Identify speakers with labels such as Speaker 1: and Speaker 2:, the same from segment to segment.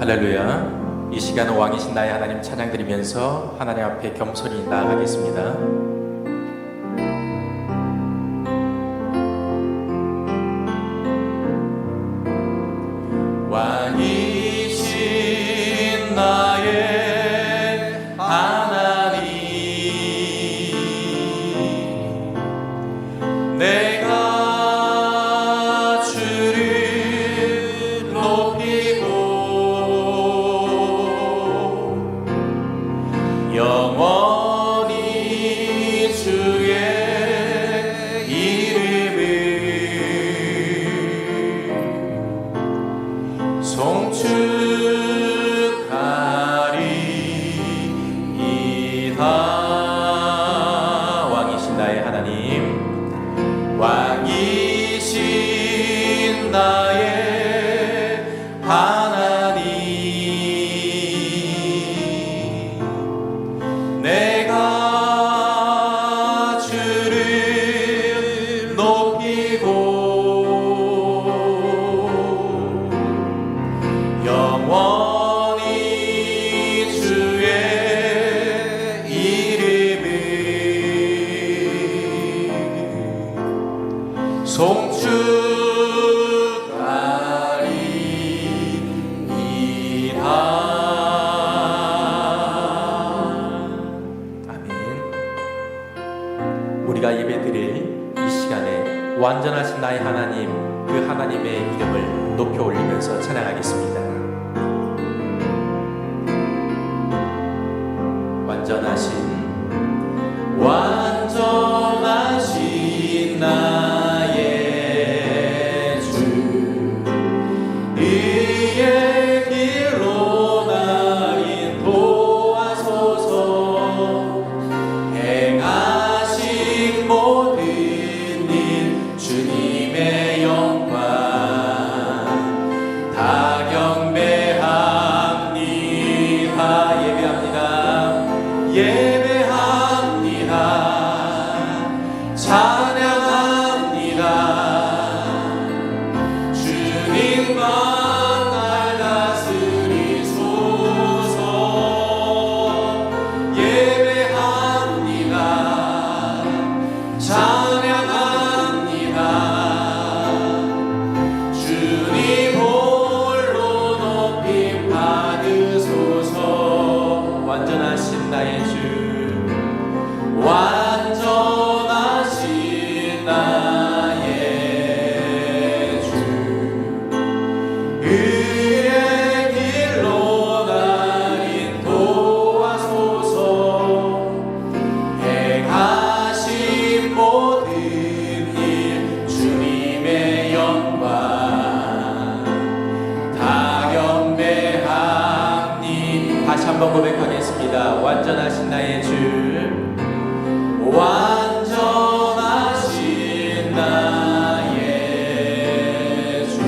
Speaker 1: 할렐루야. 이 시간은 왕이신 나의 하나님 찬양 드리면서 하나님 앞에 겸손히 나아가겠습니다. 왕이신 나의 하나님, 내가 주를 높이고 영원히 주의 이름을 송축하리이다. 왕이신 나의 하나님, 왕이신 나의 하나님, 내가 주를 높이고 영원히 주의 이름을 송축하리이다. 아멘. 우리가 예배드릴 이 시간에 완전하신 나의 하나님, 그 하나님의 이름을 높여 올리면서 찬양하겠습니다. 완전하신 나의 주, 의의 길로 나 인도하소서. 행하신 모든 일 주님의 영광 다 경배합니다. 예배합니다. 찬양합니다. 주님만 날 다스리소서. 예배합니다. 찬양합니다. 주님 홀로 높임 받으소서. 완전하신 나의 주, 완전하신 나의 주, 의의 길로 날 인도하소서. 행하신 모든 일 주님의 영광 다 경배합니다. 다시 한번 고백하겠습니다. 완전하신 나의 주, 완전하신 나의 주,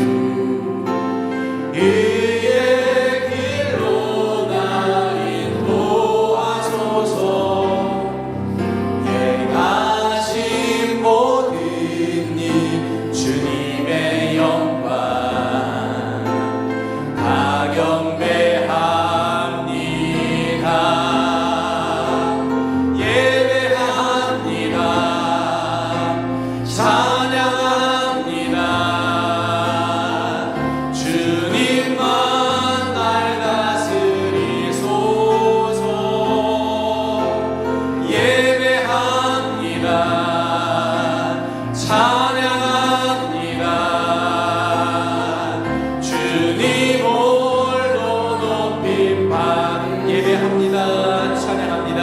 Speaker 1: 의의 길로 날 인도하소서. 행하신 모든 일 주님의 영광 다 경배합니다. 찬양합니다. 주님만 날 다스리소서. 예배합니다. 찬양합니다. 주님 홀로 높임 받. 예배합니다. 찬양합니다.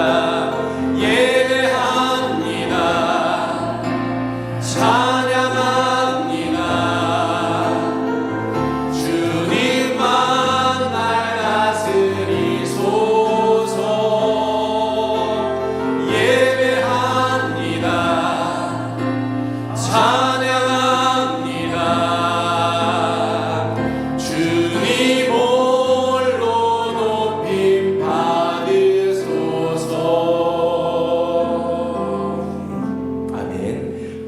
Speaker 1: 예배합니다. 찬양합니다. 주님만 날 다스리소서. 예배합니다. 찬양합니다. 주님 홀로 높임 받으소서.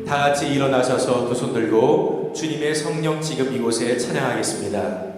Speaker 1: 다 같이 일어나셔서 두 손 들고 주님의 성령 지금 이곳에 찬양하겠습니다.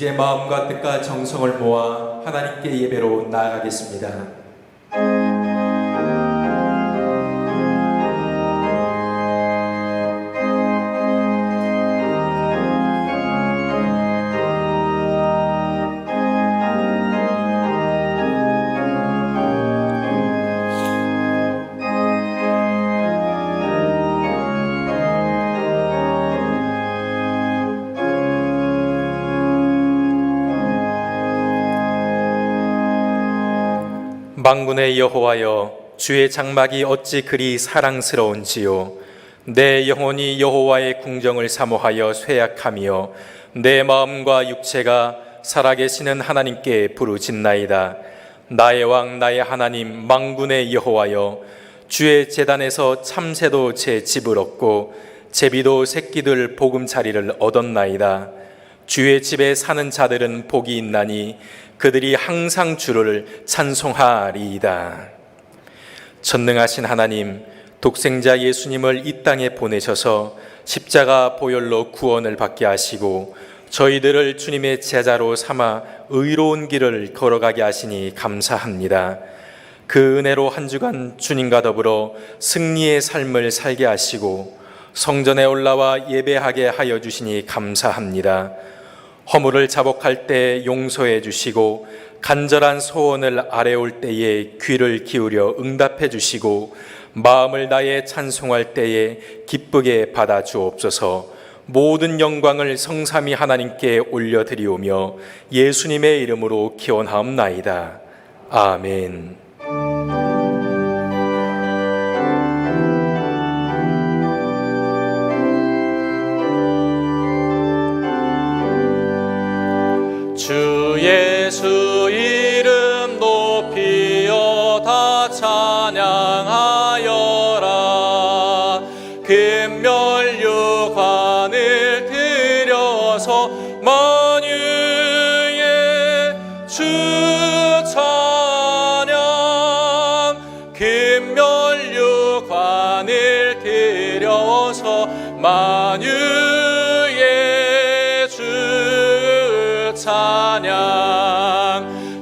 Speaker 1: 이제 마음과 뜻과 정성을 모아 하나님께 예배로 나아가겠습니다. 만군의 여호와여, 주의 장막이 어찌 그리 사랑스러운지요. 내 영혼이 여호와의 궁정을 사모하여 쇠약하며 내 마음과 육체가 살아계시는 하나님께 부르짖나이다. 나의 왕 나의 하나님 만군의 여호와여, 주의 제단에서 참새도 제 집을 얻고 제비도 새끼들 보금자리를 얻었나이다. 주의 집에 사는 자들은 복이 있나니 그들이 항상 주를 찬송하리이다. 전능하신 하나님, 독생자 예수님을 이 땅에 보내셔서 십자가 보혈로 구원을 받게 하시고 저희들을 주님의 제자로 삼아 의로운 길을 걸어가게 하시니 감사합니다. 그 은혜로 한 주간 주님과 더불어 승리의 삶을 살게 하시고 성전에 올라와 예배하게 하여 주시니 감사합니다. 허물을 자복할 때 용서해 주시고 간절한 소원을 아뢰올 때에 귀를 기울여 응답해 주시고 마음을 다해 찬송할 때에 기쁘게 받아 주옵소서. 모든 영광을 성삼위 하나님께 올려드리오며 예수님의 이름으로 기원하옵나이다. 아멘. 주 예수 이름 높이어 다 찬양하여라. 금면류관을 들여서 만유의 주 찬양. 금면류관을 들여서 만유의 주 찬양.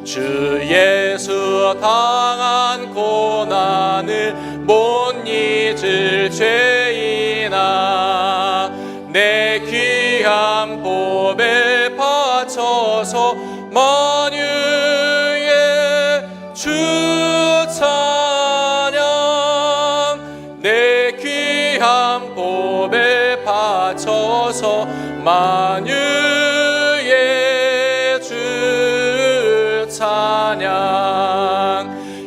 Speaker 1: 주 예수 당한 고난을 못 잊을 죄인아, 내 귀한 보배 바쳐서 만유의 주 찬양. 내 귀한 보배 바쳐서 만유의 주 찬양.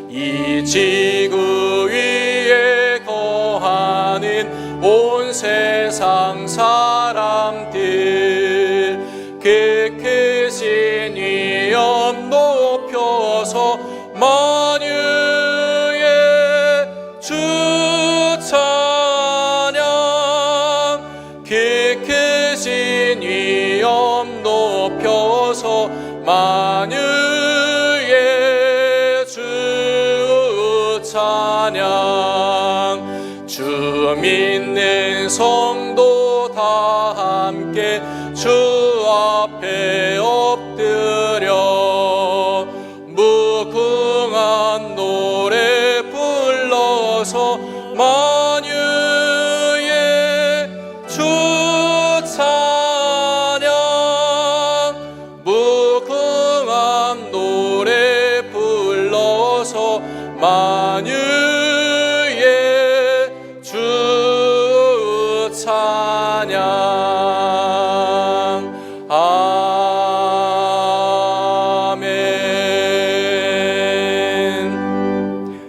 Speaker 1: 이 지구 위에 거하는 온 세상 사람들, 그 크신 위엄 높여서 만유의 주 찬양. 그 크신 위엄 높여서 만유의 주 찬양. 주 믿는 성도 다 함께 주 앞에 엎드려 무궁한 노래 불러서 만유의 주 찬양. 무궁한 노래 불러서 만유의 주 찬양. 아멘.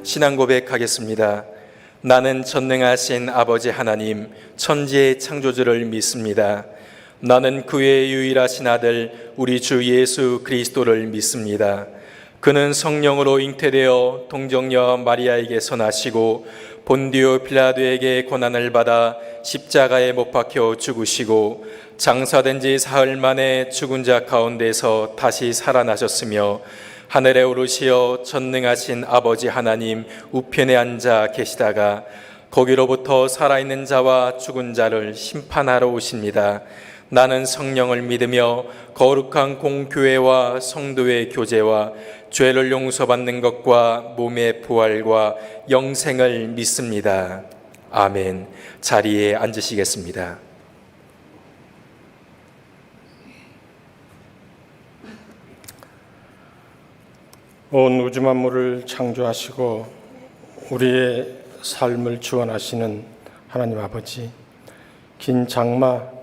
Speaker 1: 신앙 고백하겠습니다. 나는 전능하신 아버지 하나님, 천지의 창조주를 믿습니다. 나는 그의 유일하신 아들 우리 주 예수 그리스도를 믿습니다. 그는 성령으로 잉태되어 동정녀 마리아에게서 나시고 본디오 빌라도에게 고난을 받아 십자가에 못 박혀 죽으시고 장사된 지 사흘 만에 죽은 자 가운데서 다시 살아나셨으며 하늘에 오르시어 전능하신 아버지 하나님 우편에 앉아 계시다가 거기로부터 살아있는 자와 죽은 자를 심판하러 오십니다. 나는 성령을 믿으며 거룩한 공교회와 성도의 교제와 죄를 용서받는 것과 몸의 부활과 영생을 믿습니다. 아멘. 자리에 앉으시겠습니다.
Speaker 2: 온 우주 만물을 창조하시고 우리의 삶을 주원하시는 하나님 아버지, 긴 장마,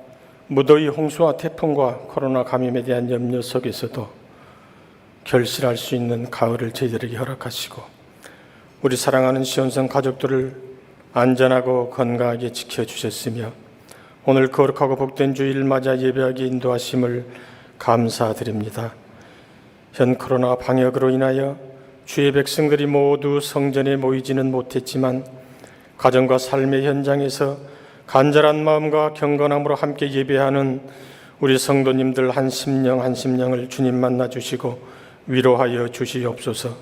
Speaker 2: 무더위, 홍수와 태풍과 코로나 감염에 대한 염려 속에서도 결실할 수 있는 가을을 저희들에게 허락하시고 우리 사랑하는 시온성 가족들을 안전하고 건강하게 지켜주셨으며 오늘 거룩하고 복된 주일 맞아 예배하게 인도하심을 감사드립니다. 현 코로나 방역으로 인하여 주의 백성들이 모두 성전에 모이지는 못했지만 가정과 삶의 현장에서 간절한 마음과 경건함으로 함께 예배하는 우리 성도님들 한 심령을 주님 만나주시고 위로하여 주시옵소서.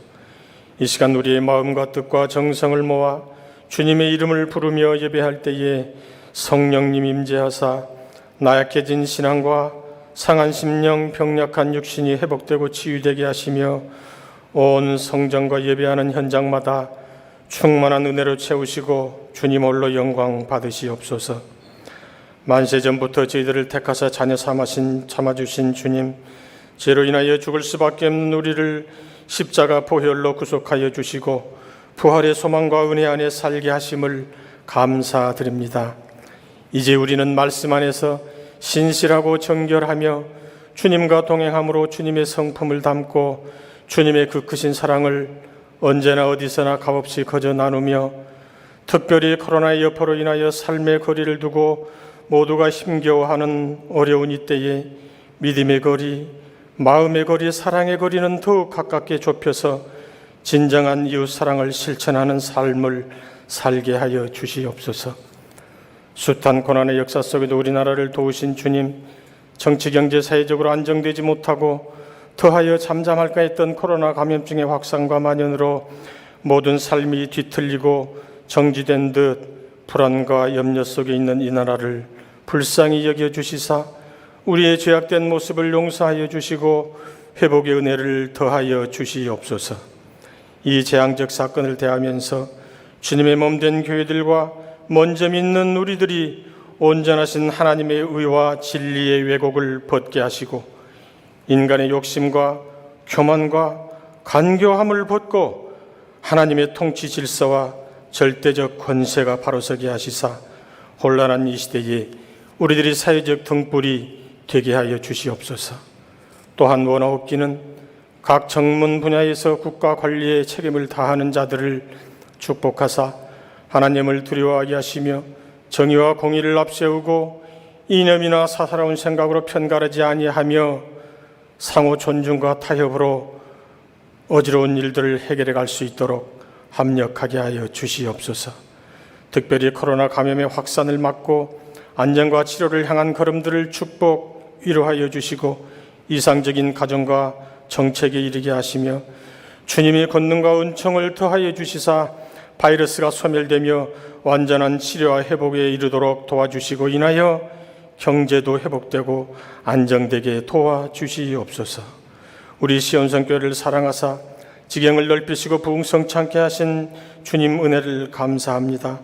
Speaker 2: 이 시간 우리의 마음과 뜻과 정성을 모아 주님의 이름을 부르며 예배할 때에 성령님 임재하사 나약해진 신앙과 상한 심령, 병약한 육신이 회복되고 치유되게 하시며 온 성전과 예배하는 현장마다 충만한 은혜로 채우시고 주님 홀로 영광 받으시옵소서. 만세 전부터 저희들을 택하사 자녀 삼아주신 주님, 죄로 인하여 죽을 수밖에 없는 우리를 십자가 보혈로 구속하여 주시고 부활의 소망과 은혜 안에 살게 하심을 감사드립니다. 이제 우리는 말씀 안에서 신실하고 정결하며 주님과 동행함으로 주님의 성품을 담고 주님의 그 크신 사랑을 언제나 어디서나 값없이 거저 나누며 특별히 코로나의 여파로 인하여 삶의 거리를 두고 모두가 힘겨워하는 어려운 이때에 믿음의 거리, 마음의 거리, 사랑의 거리는 더욱 가깝게 좁혀서 진정한 이웃 사랑을 실천하는 삶을 살게 하여 주시옵소서. 숱한 고난의 역사 속에도 우리나라를 도우신 주님, 정치, 경제, 사회적으로 안정되지 못하고 더하여 잠잠할까 했던 코로나 감염증의 확산과 만연으로 모든 삶이 뒤틀리고 정지된 듯 불안과 염려 속에 있는 이 나라를 불쌍히 여겨주시사 우리의 죄악된 모습을 용서하여 주시고 회복의 은혜를 더하여 주시옵소서. 이 재앙적 사건을 대하면서 주님의 몸된 교회들과 먼저 믿는 우리들이 온전하신 하나님의 의와 진리의 왜곡을 벗게 하시고 인간의 욕심과 교만과 간교함을 벗고 하나님의 통치 질서와 절대적 권세가 바로서게 하시사 혼란한 이 시대에 우리들이 사회적 등불이 되게 하여 주시옵소서. 또한 원하옵기는 각 정문 분야에서 국가 관리의 책임을 다하는 자들을 축복하사 하나님을 두려워하게 하시며 정의와 공의를 앞세우고 이념이나 사사로운 생각으로 편가르지 아니하며 상호 존중과 타협으로 어지러운 일들을 해결해 갈 수 있도록 합력하게 하여 주시옵소서. 특별히 코로나 감염의 확산을 막고 안전과 치료를 향한 걸음들을 축복, 위로하여 주시고 이상적인 가정과 정책에 이르게 하시며 주님의 권능과 은총을 더하여 주시사 바이러스가 소멸되며 완전한 치료와 회복에 이르도록 도와주시고 인하여 경제도 회복되고 안정되게 도와주시옵소서. 우리 시온성교회를 사랑하사 지경을 넓히시고 부흥성창케 하신 주님 은혜를 감사합니다.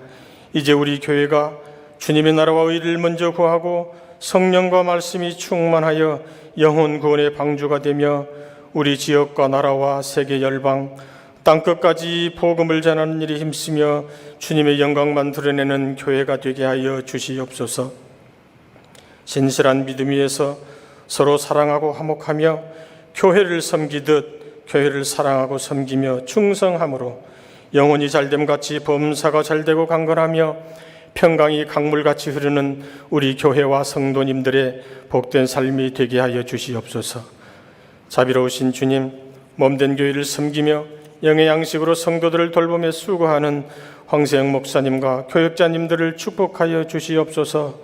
Speaker 2: 이제 우리 교회가 주님의 나라와 의를 먼저 구하고 성령과 말씀이 충만하여 영혼 구원의 방주가 되며 우리 지역과 나라와 세계 열방 땅끝까지 복음을 전하는 일에 힘쓰며 주님의 영광만 드러내는 교회가 되게 하여 주시옵소서. 신실한 믿음 위에서 서로 사랑하고 화목하며 교회를 섬기듯 교회를 사랑하고 섬기며 충성함으로 영혼이 잘됨같이 범사가 잘되고 강건하며 평강이 강물같이 흐르는 우리 교회와 성도님들의 복된 삶이 되게 하여 주시옵소서. 자비로우신 주님, 몸된 교회를 섬기며 영의 양식으로 성도들을 돌보며 수고하는 황세영 목사님과 교역자님들을 축복하여 주시옵소서.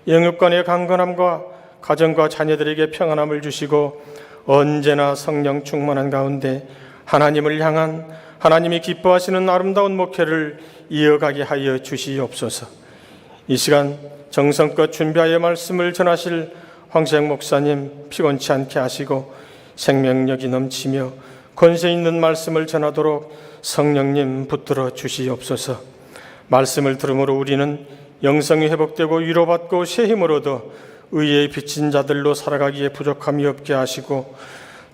Speaker 2: 영육간의 강건함과 가정과 자녀들에게 평안함을 주시고 언제나 성령 충만한 가운데 하나님을 향한 하나님이 기뻐하시는 아름다운 목회를 이어가게 하여 주시옵소서. 이 시간 정성껏 준비하여 말씀을 전하실 황세영 목사님 피곤치 않게 하시고 생명력이 넘치며 권세 있는 말씀을 전하도록 성령님 붙들어 주시옵소서. 말씀을 들음으로 우리는 영성이 회복되고 위로받고 새 힘을 얻어 의에 비친 자들로 살아가기에 부족함이 없게 하시고,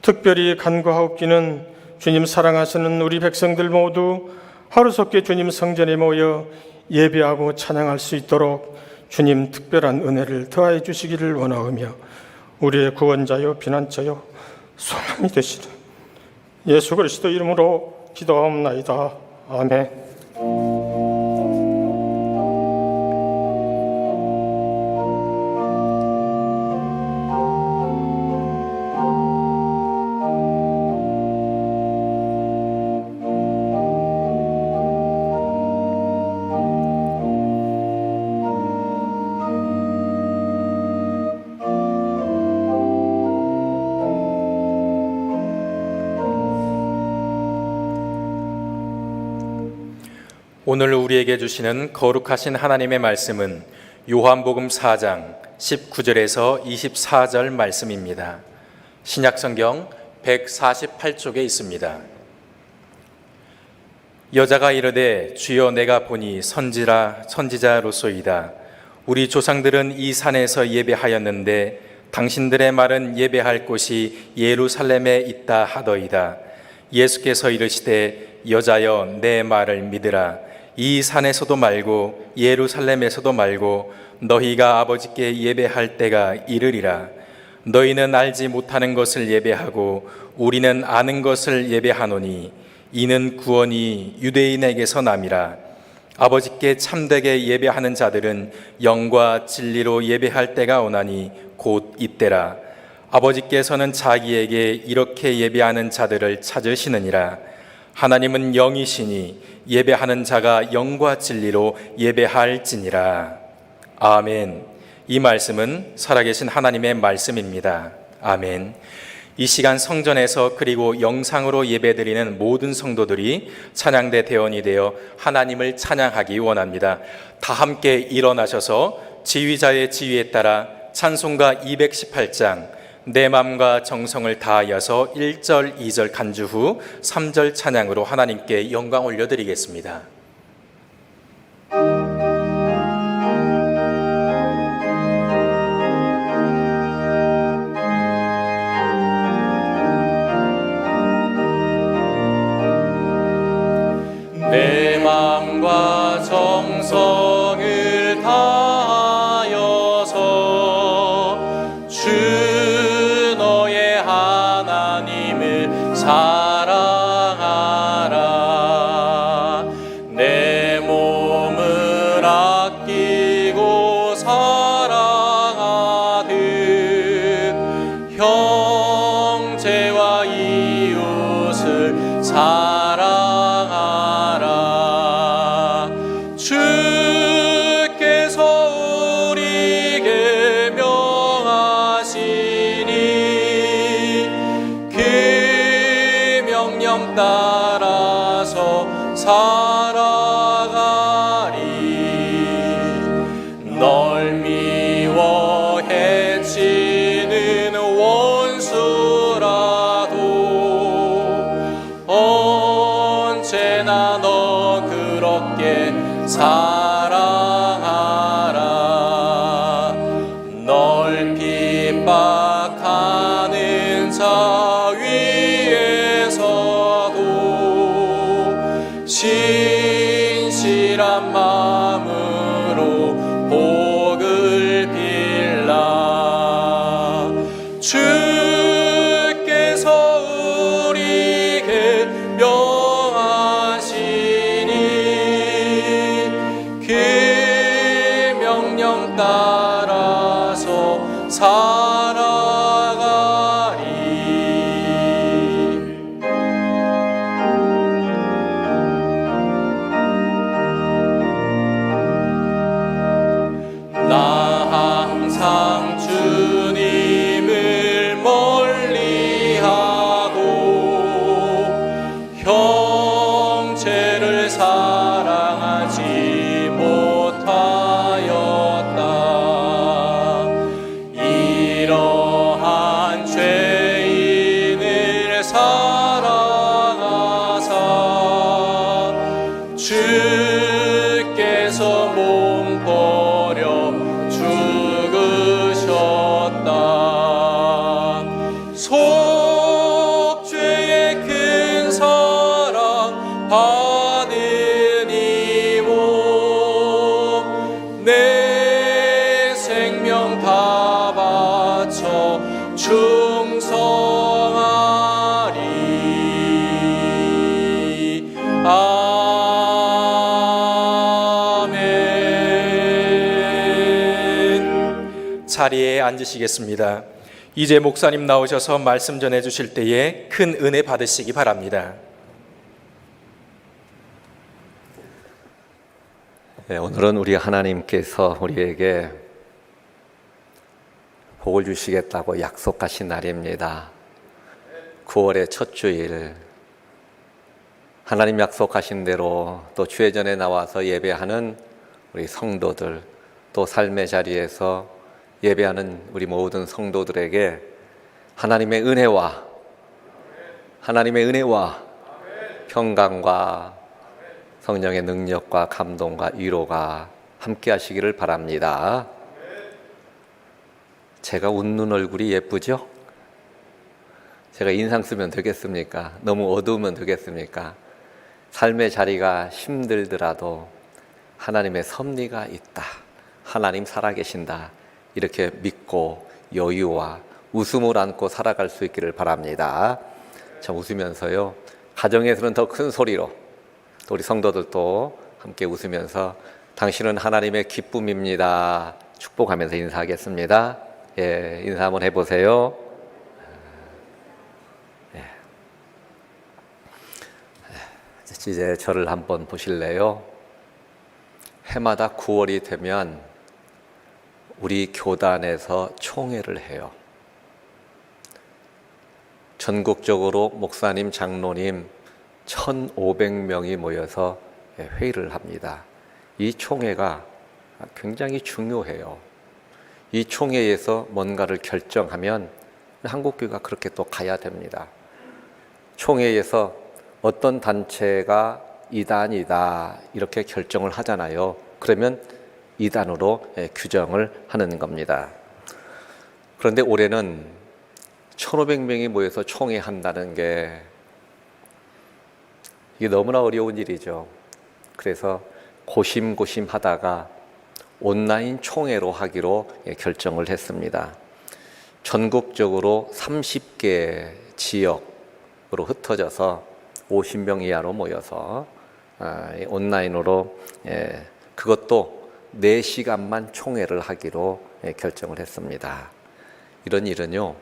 Speaker 2: 특별히 간구하옵기는 주님 사랑하시는 우리 백성들 모두 하루속히 주님 성전에 모여 예배하고 찬양할 수 있도록 주님 특별한 은혜를 더하여 주시기를 원하오며, 우리의 구원자요 피난처요 소망이 되시는 예수 그리스도 이름으로 기도하옵나이다. 아멘.
Speaker 1: 오늘 우리에게 주시는 거룩하신 하나님의 말씀은 요한복음 4장 19절에서 24절 말씀입니다. 신약성경 148쪽에 있습니다. 여자가 이르되 주여 내가 보니 선지자로소이다. 우리 조상들은 이 산에서 예배하였는데 당신들의 말은 예배할 곳이 예루살렘에 있다 하더이다. 예수께서 이르시되 여자여 내 말을 믿으라. 이 산에서도 말고 예루살렘에서도 말고 너희가 아버지께 예배할 때가 이르리라. 너희는 알지 못하는 것을 예배하고 우리는 아는 것을 예배하노니 이는 구원이 유대인에게서 남이라. 아버지께 참되게 예배하는 자들은 영과 진리로 예배할 때가 오나니 곧 이때라. 아버지께서는 자기에게 이렇게 예배하는 자들을 찾으시느니라. 하나님은 영이시니 예배하는 자가 영과 진리로 예배할지니라. 아멘. 이 말씀은 살아계신 하나님의 말씀입니다. 아멘. 이 시간 성전에서 그리고 영상으로 예배드리는 모든 성도들이 찬양대 대원이 되어 하나님을 찬양하기 원합니다. 다 함께 일어나셔서 지휘자의 지휘에 따라 찬송가 218장 내 맘과 정성을 다하여서 1절, 2절 간주 후 3절 찬양으로 하나님께 영광 올려드리겠습니다. 내 맘과 정성을 다하여서 주 사랑하라. 내 몸을 아끼고 사랑하듯 형제와 이웃을 사랑하라. 주께서 우리에게 명하시니 명령 따라서 살아가리. 널 미워 해치는 원수라도 언제나 너 그렇게 사랑하라. 널 핍박하는 자 신실한 마음으로 복을 빌라. 주께서 우리에게 명하시니 그 명령 따라서 살아가리. 나 항상 주님을 충성하리. 아멘. 자리에 앉으시겠습니다. 이제 목사님 나오셔서 말씀 전해 주실 때에 큰 은혜 받으시기 바랍니다.
Speaker 3: 네, 오늘은 우리 하나님께서 우리에게 복을 주시겠다고 약속하신 날입니다. 9월의 첫 주일, 하나님 약속하신 대로 또 주회전에 나와서 예배하는 우리 성도들, 또 삶의 자리에서 예배하는 우리 모든 성도들에게 하나님의 은혜와 평강과 성령의 능력과 감동과 위로가 함께 하시기를 바랍니다. 제가 웃는 얼굴이 예쁘죠? 제가 인상 쓰면 되겠습니까? 너무 어두우면 되겠습니까? 삶의 자리가 힘들더라도 하나님의 섭리가 있다. 하나님 살아계신다. 이렇게 믿고 여유와 웃음을 안고 살아갈 수 있기를 바랍니다. 참 웃으면서요. 가정에서는 더 큰 소리로 또 우리 성도들도 함께 웃으면서 당신은 하나님의 기쁨입니다. 축복하면서 인사하겠습니다. 예, 인사 한번 해보세요. 예. 이제 저를 한번 보실래요? 해마다 9월이 되면 우리 교단에서 총회를 해요. 전국적으로 목사님, 장로님 1,500명이 모여서 회의를 합니다. 이 총회가 굉장히 중요해요. 이 총회에서 뭔가를 결정하면 한국교회가 그렇게 또 가야 됩니다. 총회에서 어떤 단체가 이단이다 이렇게 결정을 하잖아요. 그러면 이단으로 규정을 하는 겁니다. 그런데 올해는 1,500명이 모여서 총회한다는 게 이게 너무나 어려운 일이죠. 그래서 고심하다가 온라인 총회로 하기로 결정을 했습니다. 전국적으로 30개 지역으로 흩어져서 50명 이하로 모여서 온라인으로 그것도 4시간만 총회를 하기로 결정을 했습니다. 이런 일은요,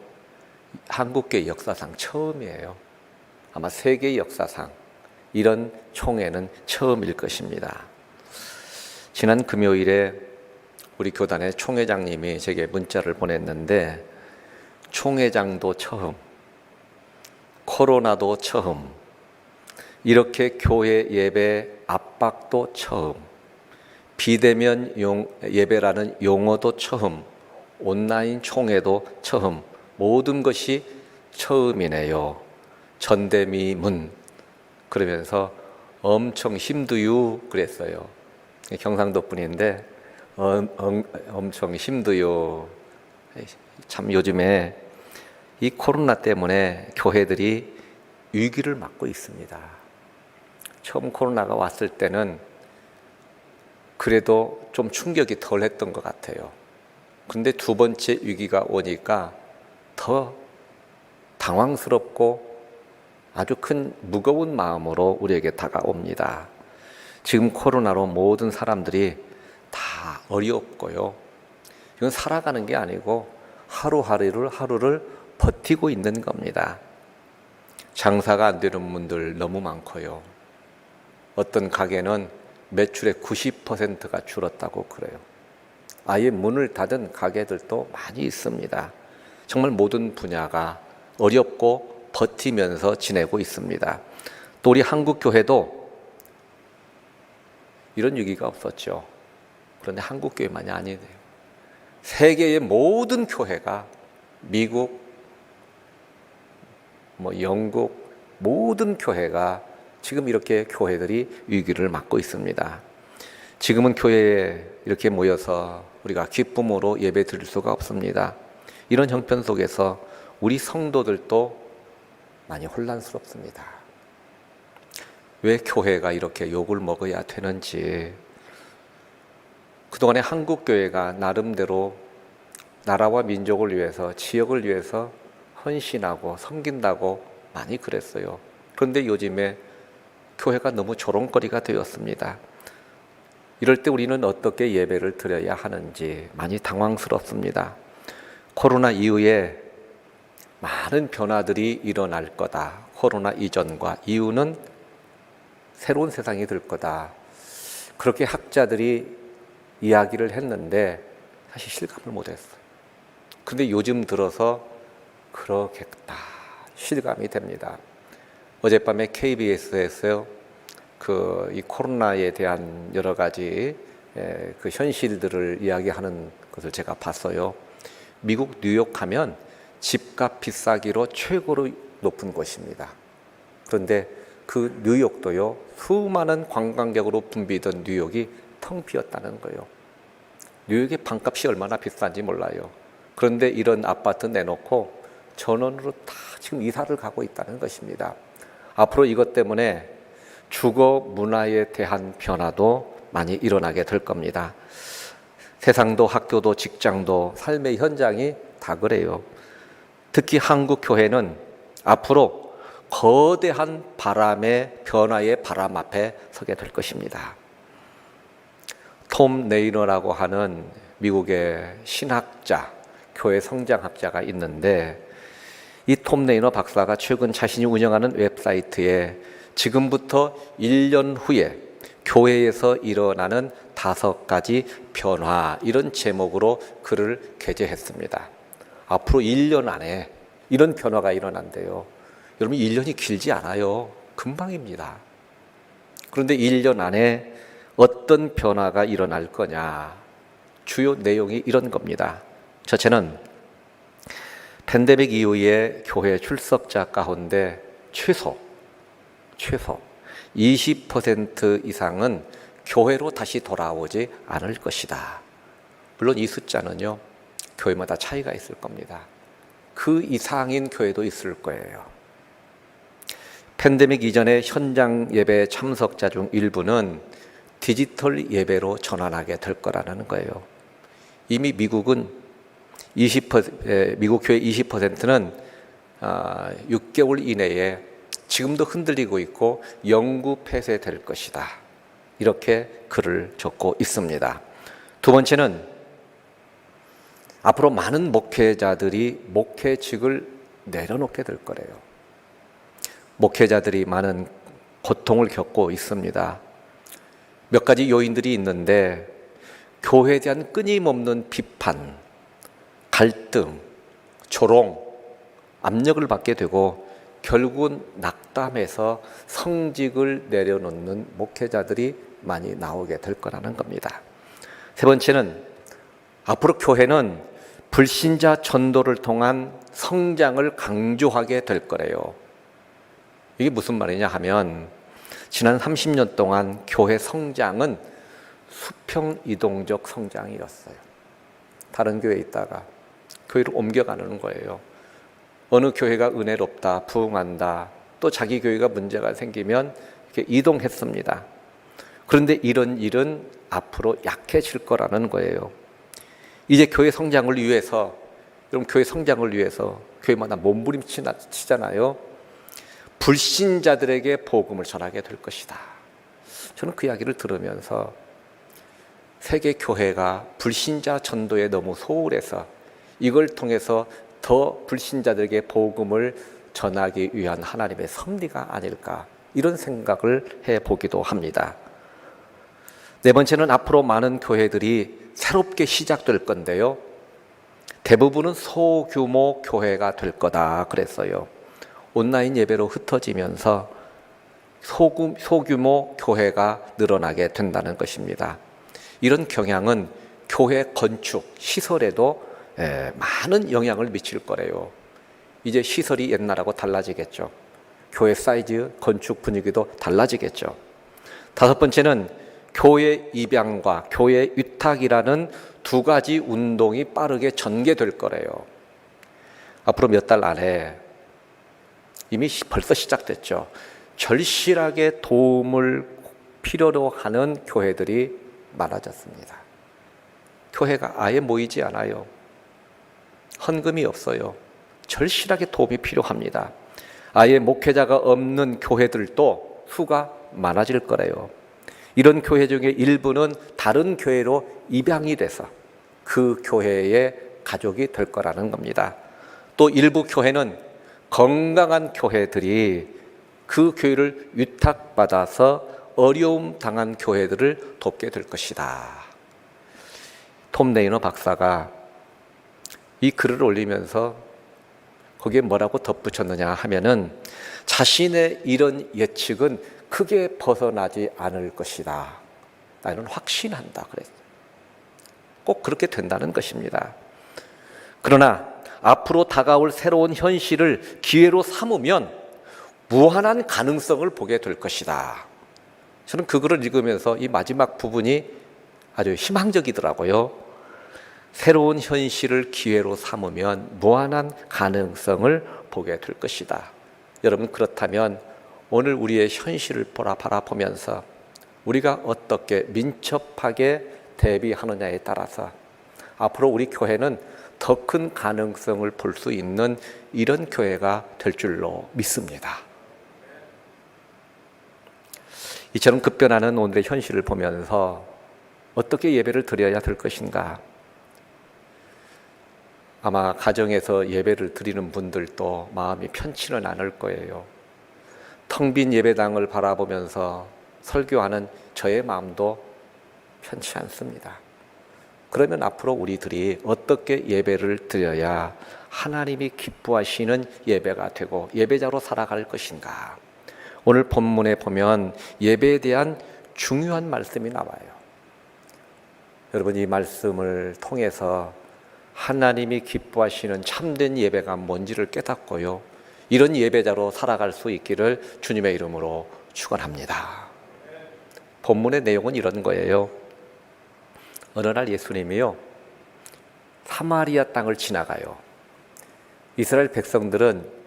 Speaker 3: 한국교회 역사상 처음이에요. 아마 세계 역사상 이런 총회는 처음일 것입니다. 지난 금요일에 우리 교단의 총회장님이 제게 문자를 보냈는데, 총회장도 처음, 코로나도 처음, 이렇게 교회 예배 압박도 처음, 비대면 예배라는 용어도 처음, 온라인 총회도 처음, 모든 것이 처음이네요. 전대미문. 그러면서 엄청 힘드유 그랬어요. 경상도 분인데 엄청 힘드요. 참 요즘에 이 코로나 때문에 교회들이 위기를 맞고 있습니다. 처음 코로나가 왔을 때는 그래도 좀 충격이 덜 했던 것 같아요. 근데 두 번째 위기가 오니까 더 당황스럽고 아주 큰 무거운 마음으로 우리에게 다가옵니다. 지금 코로나로 모든 사람들이 다 어렵고요. 이건 살아가는 게 아니고 하루를 버티고 있는 겁니다. 장사가 안 되는 분들 너무 많고요. 어떤 가게는 매출의 90%가 줄었다고 그래요. 아예 문을 닫은 가게들도 많이 있습니다. 정말 모든 분야가 어렵고 버티면서 지내고 있습니다. 또 우리 한국교회도 이런 위기가 없었죠. 그런데 한국교회만이 아니네요. 세계의 모든 교회가 미국, 영국 모든 교회가 지금 이렇게 교회들이 위기를 맞고 있습니다. 지금은 교회에 이렇게 모여서 우리가 기쁨으로 예배 드릴 수가 없습니다. 이런 형편 속에서 우리 성도들도 많이 혼란스럽습니다. 왜 교회가 이렇게 욕을 먹어야 되는지, 그동안에 한국교회가 나름대로 나라와 민족을 위해서, 지역을 위해서 헌신하고 섬긴다고 많이 그랬어요. 그런데 요즘에 교회가 너무 조롱거리가 되었습니다. 이럴 때 우리는 어떻게 예배를 드려야 하는지 많이 당황스럽습니다. 코로나 이후에 많은 변화들이 일어날 거다. 코로나 이전과 이후는 새로운 세상이 될 거다. 그렇게 학자들이 이야기를 했는데 사실 실감을 못했어요. 그런데 요즘 들어서 그렇겠다 실감이 됩니다. 어젯밤에 KBS에서 이 코로나에 대한 여러 가지 그 현실들을 이야기하는 것을 제가 봤어요. 미국 뉴욕 하면 집값 비싸기로 최고로 높은 곳입니다. 그런데 그 뉴욕도요, 수많은 관광객으로 붐비던 뉴욕이 텅 비었다는 거예요. 뉴욕의 방값이 얼마나 비싼지 몰라요. 그런데 이런 아파트 내놓고 전원으로 다 지금 이사를 가고 있다는 것입니다. 앞으로 이것 때문에 주거 문화에 대한 변화도 많이 일어나게 될 겁니다. 세상도 학교도 직장도 삶의 현장이 다 그래요. 특히 한국 교회는 앞으로 거대한 변화의 바람 앞에 서게 될 것입니다. 톰 네이너라고 하는 미국의 신학자, 교회 성장학자가 있는데 이 톰 네이너 박사가 최근 자신이 운영하는 웹사이트에 지금부터 1년 후에 교회에서 일어나는 5가지 변화 이런 제목으로 글을 게재했습니다. 앞으로 1년 안에 이런 변화가 일어난대요. 여러분 1년이 길지 않아요. 금방입니다. 그런데 1년 안에 어떤 변화가 일어날 거냐. 주요 내용이 이런 겁니다. 첫째는 팬데믹 이후에 교회 출석자 가운데 최소 20% 이상은 교회로 다시 돌아오지 않을 것이다. 물론 이 숫자는요, 교회마다 차이가 있을 겁니다. 그 이상인 교회도 있을 거예요. 팬데믹 이전에 현장 예배 참석자 중 일부는 디지털 예배로 전환하게 될 거라는 거예요. 이미 미국은 미국 교회 20%는 6개월 이내에 지금도 흔들리고 있고 영구 폐쇄될 것이다. 이렇게 글을 적고 있습니다. 두 번째는 앞으로 많은 목회자들이 목회직을 내려놓게 될 거래요. 목회자들이 많은 고통을 겪고 있습니다. 몇 가지 요인들이 있는데 교회에 대한 끊임없는 비판, 갈등, 조롱, 압력을 받게 되고 결국은 낙담해서 성직을 내려놓는 목회자들이 많이 나오게 될 거라는 겁니다. 세 번째는 앞으로 교회는 불신자 전도를 통한 성장을 강조하게 될 거래요. 이게 무슨 말이냐 하면 지난 30년 동안 교회 성장은 수평 이동적 성장이었어요. 다른 교회에 있다가 교회로 옮겨가는 거예요. 어느 교회가 은혜롭다, 부흥한다, 또 자기 교회가 문제가 생기면 이렇게 이동했습니다. 그런데 이런 일은 앞으로 약해질 거라는 거예요. 이제 교회 성장을 위해서, 여러분 교회 성장을 위해서 교회마다 몸부림치잖아요. 불신자들에게 복음을 전하게 될 것이다. 저는 그 이야기를 들으면서 세계 교회가 불신자 전도에 너무 소홀해서 이걸 통해서 더 불신자들에게 복음을 전하기 위한 하나님의 섭리가 아닐까 이런 생각을 해보기도 합니다. 네 번째는 앞으로 많은 교회들이 새롭게 시작될 건데요. 대부분은 소규모 교회가 될 거다 그랬어요. 온라인 예배로 흩어지면서 소규모 교회가 늘어나게 된다는 것입니다. 이런 경향은 교회 건축, 시설에도 많은 영향을 미칠 거래요. 이제 시설이 옛날하고 달라지겠죠. 교회 사이즈, 건축 분위기도 달라지겠죠. 다섯 번째는 교회 입양과 교회 위탁이라는 두 가지 운동이 빠르게 전개될 거래요. 앞으로 몇 달 안에 이미 벌써 시작됐죠. 절실하게 도움을 필요로 하는 교회들이 많아졌습니다. 교회가 아예 모이지 않아요. 헌금이 없어요. 절실하게 도움이 필요합니다. 아예 목회자가 없는 교회들도 수가 많아질 거래요. 이런 교회 중에 일부는 다른 교회로 입양이 돼서 그 교회의 가족이 될 거라는 겁니다. 또 일부 교회는 건강한 교회들이 그 교회를 위탁받아서 어려움 당한 교회들을 돕게 될 것이다. 톰 레이너 박사가 이 글을 올리면서 거기에 뭐라고 덧붙였느냐 하면은 자신의 이런 예측은 크게 벗어나지 않을 것이다. 나는 확신한다 그랬어요. 꼭 그렇게 된다는 것입니다. 그러나 앞으로 다가올 새로운 현실을 기회로 삼으면 무한한 가능성을 보게 될 것이다. 저는 그 글을 읽으면서 이 마지막 부분이 아주 희망적이더라고요. 새로운 현실을 기회로 삼으면 무한한 가능성을 보게 될 것이다. 여러분, 그렇다면 오늘 우리의 현실을 바라보면서 우리가 어떻게 민첩하게 대비하느냐에 따라서 앞으로 우리 교회는 더 큰 가능성을 볼 수 있는 이런 교회가 될 줄로 믿습니다. 이처럼 급변하는 오늘의 현실을 보면서 어떻게 예배를 드려야 될 것인가? 아마 가정에서 예배를 드리는 분들도 마음이 편치는 않을 거예요. 텅 빈 예배당을 바라보면서 설교하는 저의 마음도 편치 않습니다. 그러면 앞으로 우리들이 어떻게 예배를 드려야 하나님이 기뻐하시는 예배가 되고 예배자로 살아갈 것인가? 오늘 본문에 보면 예배에 대한 중요한 말씀이 나와요. 여러분, 이 말씀을 통해서 하나님이 기뻐하시는 참된 예배가 뭔지를 깨닫고요, 이런 예배자로 살아갈 수 있기를 주님의 이름으로 축원합니다. 본문의 내용은 이런 거예요. 어느 날 예수님이요, 사마리아 땅을 지나가요. 이스라엘 백성들은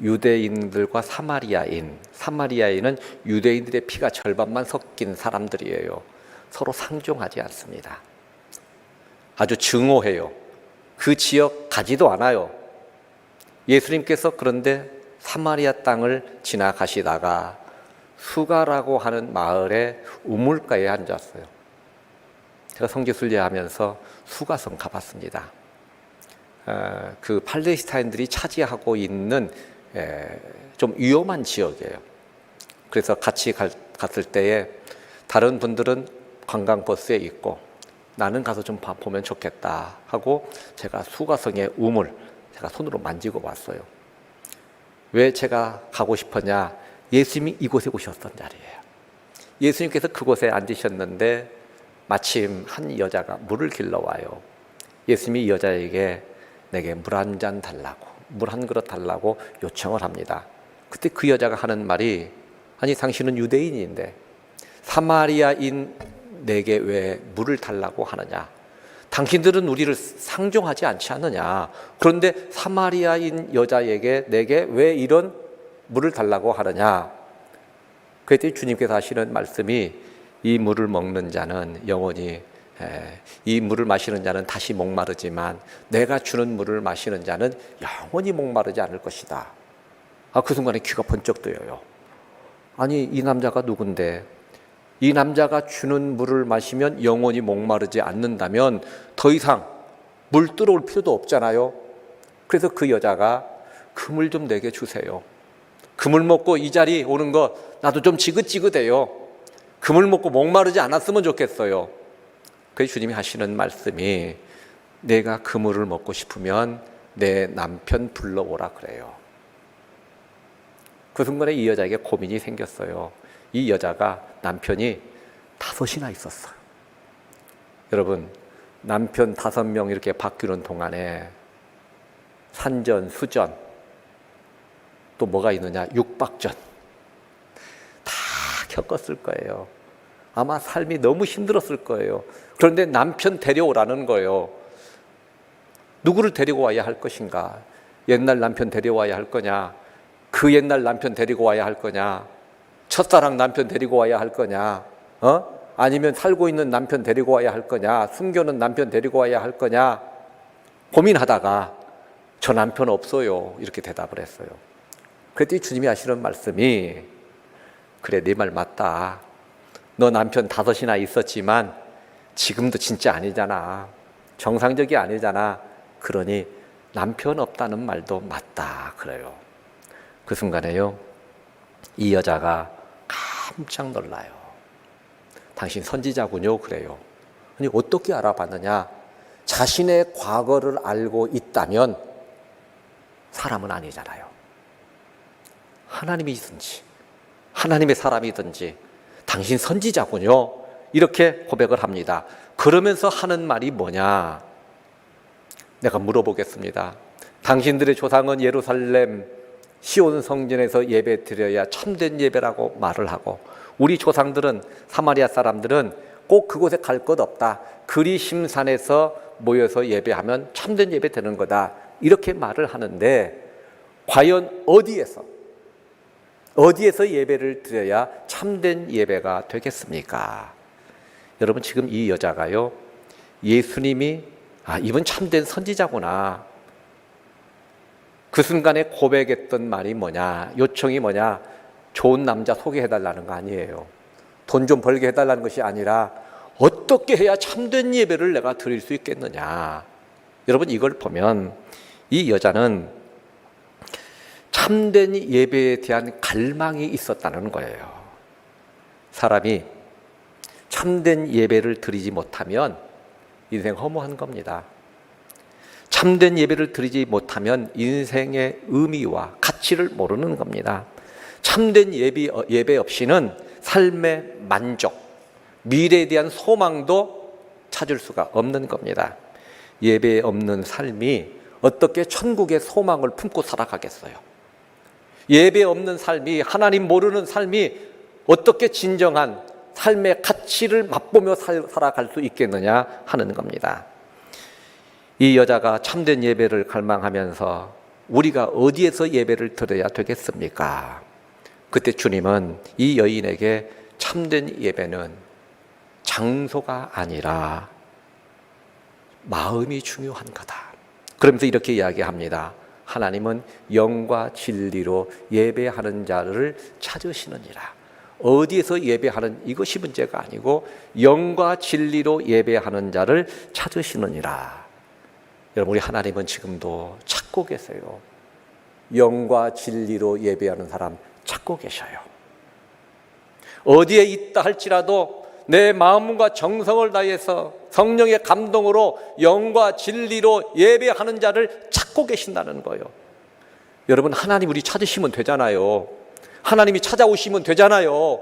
Speaker 3: 유대인들과 사마리아인은 유대인들의 피가 절반만 섞인 사람들이에요. 서로 상종하지 않습니다. 아주 증오해요. 그 지역 가지도 않아요. 예수님께서 그런데 사마리아 땅을 지나가시다가 수가라고 하는 마을의 우물가에 앉았어요. 제가 성지순례하면서 수가성 가봤습니다. 그 팔레스타인들이 차지하고 있는 좀 위험한 지역이에요. 그래서 같이 갔을 때에 다른 분들은 관광버스에 있고 나는 가서 좀 보면 좋겠다 하고 제가 수가성의 우물 제가 손으로 만지고 왔어요. 왜 제가 가고 싶었냐? 예수님이 이곳에 오셨던 자리예요. 예수님께서 그곳에 앉으셨는데 마침 한 여자가 물을 길러와요. 예수님이 이 여자에게 내게 물 한 잔 달라고, 물 한 그릇 달라고 요청을 합니다. 그때 그 여자가 하는 말이, 아니 당신은 유대인인데 사마리아인 내게 왜 물을 달라고 하느냐? 당신들은 우리를 상종하지 않지 않느냐? 그런데 사마리아인 여자에게 내게 왜 이런 물을 달라고 하느냐? 그랬더니 주님께서 하시는 말씀이, 이 물을 먹는 자는 영원히, 이 물을 마시는 자는 다시 목마르지만 내가 주는 물을 마시는 자는 영원히 목마르지 않을 것이다. 그 순간에 귀가 번쩍 뜨여요. 아니 이 남자가 누군데? 이 남자가 주는 물을 마시면 영원히 목마르지 않는다면 더 이상 물 들어올 필요도 없잖아요. 그래서 그 여자가 그 물 좀 내게 주세요. 그 물 먹고 이 자리 오는 거 나도 좀 지긋지긋해요. 그 물 먹고 목마르지 않았으면 좋겠어요. 그래서 주님이 하시는 말씀이, 내가 그 물을 먹고 싶으면 내 남편 불러오라 그래요. 그 순간에 이 여자에게 고민이 생겼어요. 이 여자가 남편이 5이나 있었어요. 여러분, 남편 5명 이렇게 바뀌는 동안에 산전, 수전, 또 뭐가 있느냐, 육박전 다 겪었을 거예요. 아마 삶이 너무 힘들었을 거예요. 그런데 남편 데려오라는 거예요. 누구를 데리고 와야 할 것인가? 옛날 남편 데려와야 할 거냐? 그 옛날 남편 데리고 와야 할 거냐? 첫사랑 남편 데리고 와야 할 거냐? 아니면 살고 있는 남편 데리고 와야 할 거냐? 숨겨놓은 남편 데리고 와야 할 거냐? 고민하다가 저 남편 없어요. 이렇게 대답을 했어요. 그랬더니 주님이 하시는 말씀이 그래, 네 말 맞다. 너 남편 5이나 있었지만 지금도 진짜 아니잖아. 정상적이 아니잖아. 그러니 남편 없다는 말도 맞다. 그래요. 그 순간에요, 이 여자가 깜짝 놀라요. 당신 선지자군요. 그래요. 아니, 어떻게 알아봤느냐? 자신의 과거를 알고 있다면 사람은 아니잖아요. 하나님이든지 하나님의 사람이든지 당신 선지자군요. 이렇게 고백을 합니다. 그러면서 하는 말이 뭐냐? 내가 물어보겠습니다. 당신들의 조상은 예루살렘 시온 성전에서 예배 드려야 참된 예배라고 말을 하고, 우리 조상들은, 사마리아 사람들은 꼭 그곳에 갈 것 없다. 그리심산에서 모여서 예배하면 참된 예배 되는 거다. 이렇게 말을 하는데, 과연 어디에서 예배를 드려야 참된 예배가 되겠습니까? 여러분, 지금 이 여자가요, 예수님이 이분 참된 선지자구나. 그 순간에 고백했던 말이 뭐냐? 요청이 뭐냐? 좋은 남자 소개해달라는 거 아니에요. 돈 좀 벌게 해달라는 것이 아니라 어떻게 해야 참된 예배를 내가 드릴 수 있겠느냐? 여러분, 이걸 보면 이 여자는 참된 예배에 대한 갈망이 있었다는 거예요. 사람이 참된 예배를 드리지 못하면 인생 허무한 겁니다. 참된 예배를 드리지 못하면 인생의 의미와 가치를 모르는 겁니다. 참된 예배 없이는 삶의 만족, 미래에 대한 소망도 찾을 수가 없는 겁니다. 예배 없는 삶이 어떻게 천국의 소망을 품고 살아가겠어요? 예배 없는 삶이, 하나님 모르는 삶이 어떻게 진정한 삶의 가치를 맛보며 살아갈 수 있겠느냐 하는 겁니다. 이 여자가 참된 예배를 갈망하면서 우리가 어디에서 예배를 드려야 되겠습니까? 그때 주님은 이 여인에게 참된 예배는 장소가 아니라 마음이 중요한 거다. 그러면서 이렇게 이야기합니다. 하나님은 영과 진리로 예배하는 자를 찾으시느니라. 어디에서 예배하는 이것이 문제가 아니고 영과 진리로 예배하는 자를 찾으시느니라. 여러분, 우리 하나님은 지금도 찾고 계세요. 영과 진리로 예배하는 사람 찾고 계셔요. 어디에 있다 할지라도 내 마음과 정성을 다해서 성령의 감동으로 영과 진리로 예배하는 자를 찾고 계신다는 거예요. 여러분, 하나님 우리 찾으시면 되잖아요. 하나님이 찾아오시면 되잖아요.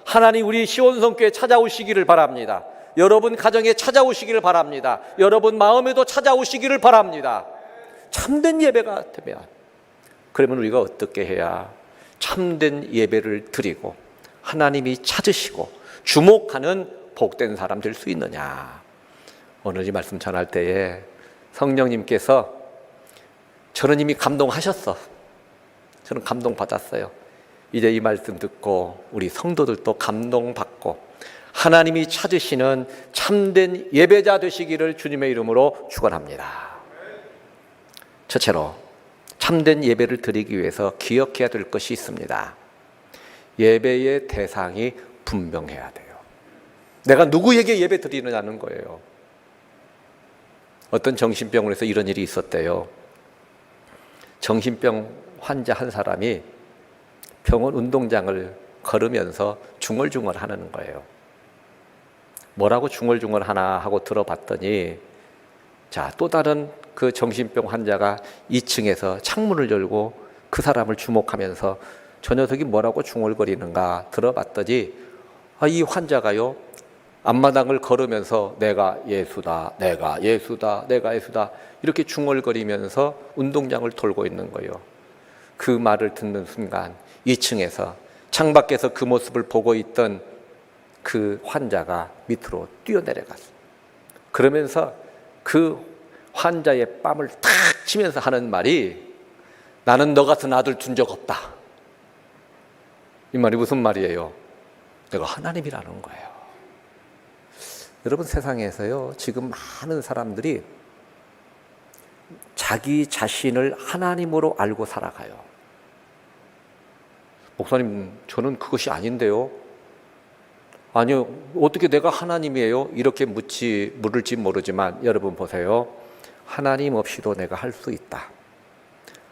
Speaker 3: 하나님 우리 시온성교회 찾아오시기를 바랍니다. 여러분 가정에 찾아오시기를 바랍니다. 여러분 마음에도 찾아오시기를 바랍니다. 참된 예배가 되면, 그러면 우리가 어떻게 해야 참된 예배를 드리고 하나님이 찾으시고 주목하는 복된 사람 될 수 있느냐? 오늘 이 말씀 전할 때에 성령님께서 저는 이미 감동하셨어. 저는 감동받았어요. 이제 이 말씀 듣고 우리 성도들도 감동받고 하나님이 찾으시는 참된 예배자 되시기를 주님의 이름으로 축원합니다. 첫째로 참된 예배를 드리기 위해서 기억해야 될 것이 있습니다. 예배의 대상이 분명해야 돼요. 내가 누구에게 예배 드리느냐는 거예요. 어떤 정신병원에서 이런 일이 있었대요. 정신병 환자 한 사람이 병원 운동장을 걸으면서 중얼중얼 하는 거예요. 뭐라고 중얼중얼 하나 하고 들어봤더니, 자, 또 다른 그 정신병 환자가 2층에서 창문을 열고 그 사람을 주목하면서 저 녀석이 뭐라고 중얼거리는가 들어봤더니, 이 환자가요, 앞마당을 걸으면서 내가 예수다, 내가 예수다, 내가 예수다 이렇게 중얼거리면서 운동장을 돌고 있는 거예요. 그 말을 듣는 순간 2층에서 창밖에서 그 모습을 보고 있던 그 환자가 밑으로 뛰어내려갔어요. 그러면서 그 환자의 뺨을 탁 치면서 하는 말이, 나는 너 같은 아들 둔 적 없다. 이 말이 무슨 말이에요? 내가 하나님이라는 거예요. 여러분, 세상에서요 지금 많은 사람들이 자기 자신을 하나님으로 알고 살아가요. 목사님, 저는 그것이 아닌데요. 아니요, 어떻게 내가 하나님이에요? 이렇게 물을지 모르지만 여러분 보세요. 하나님 없이도 내가 할 수 있다.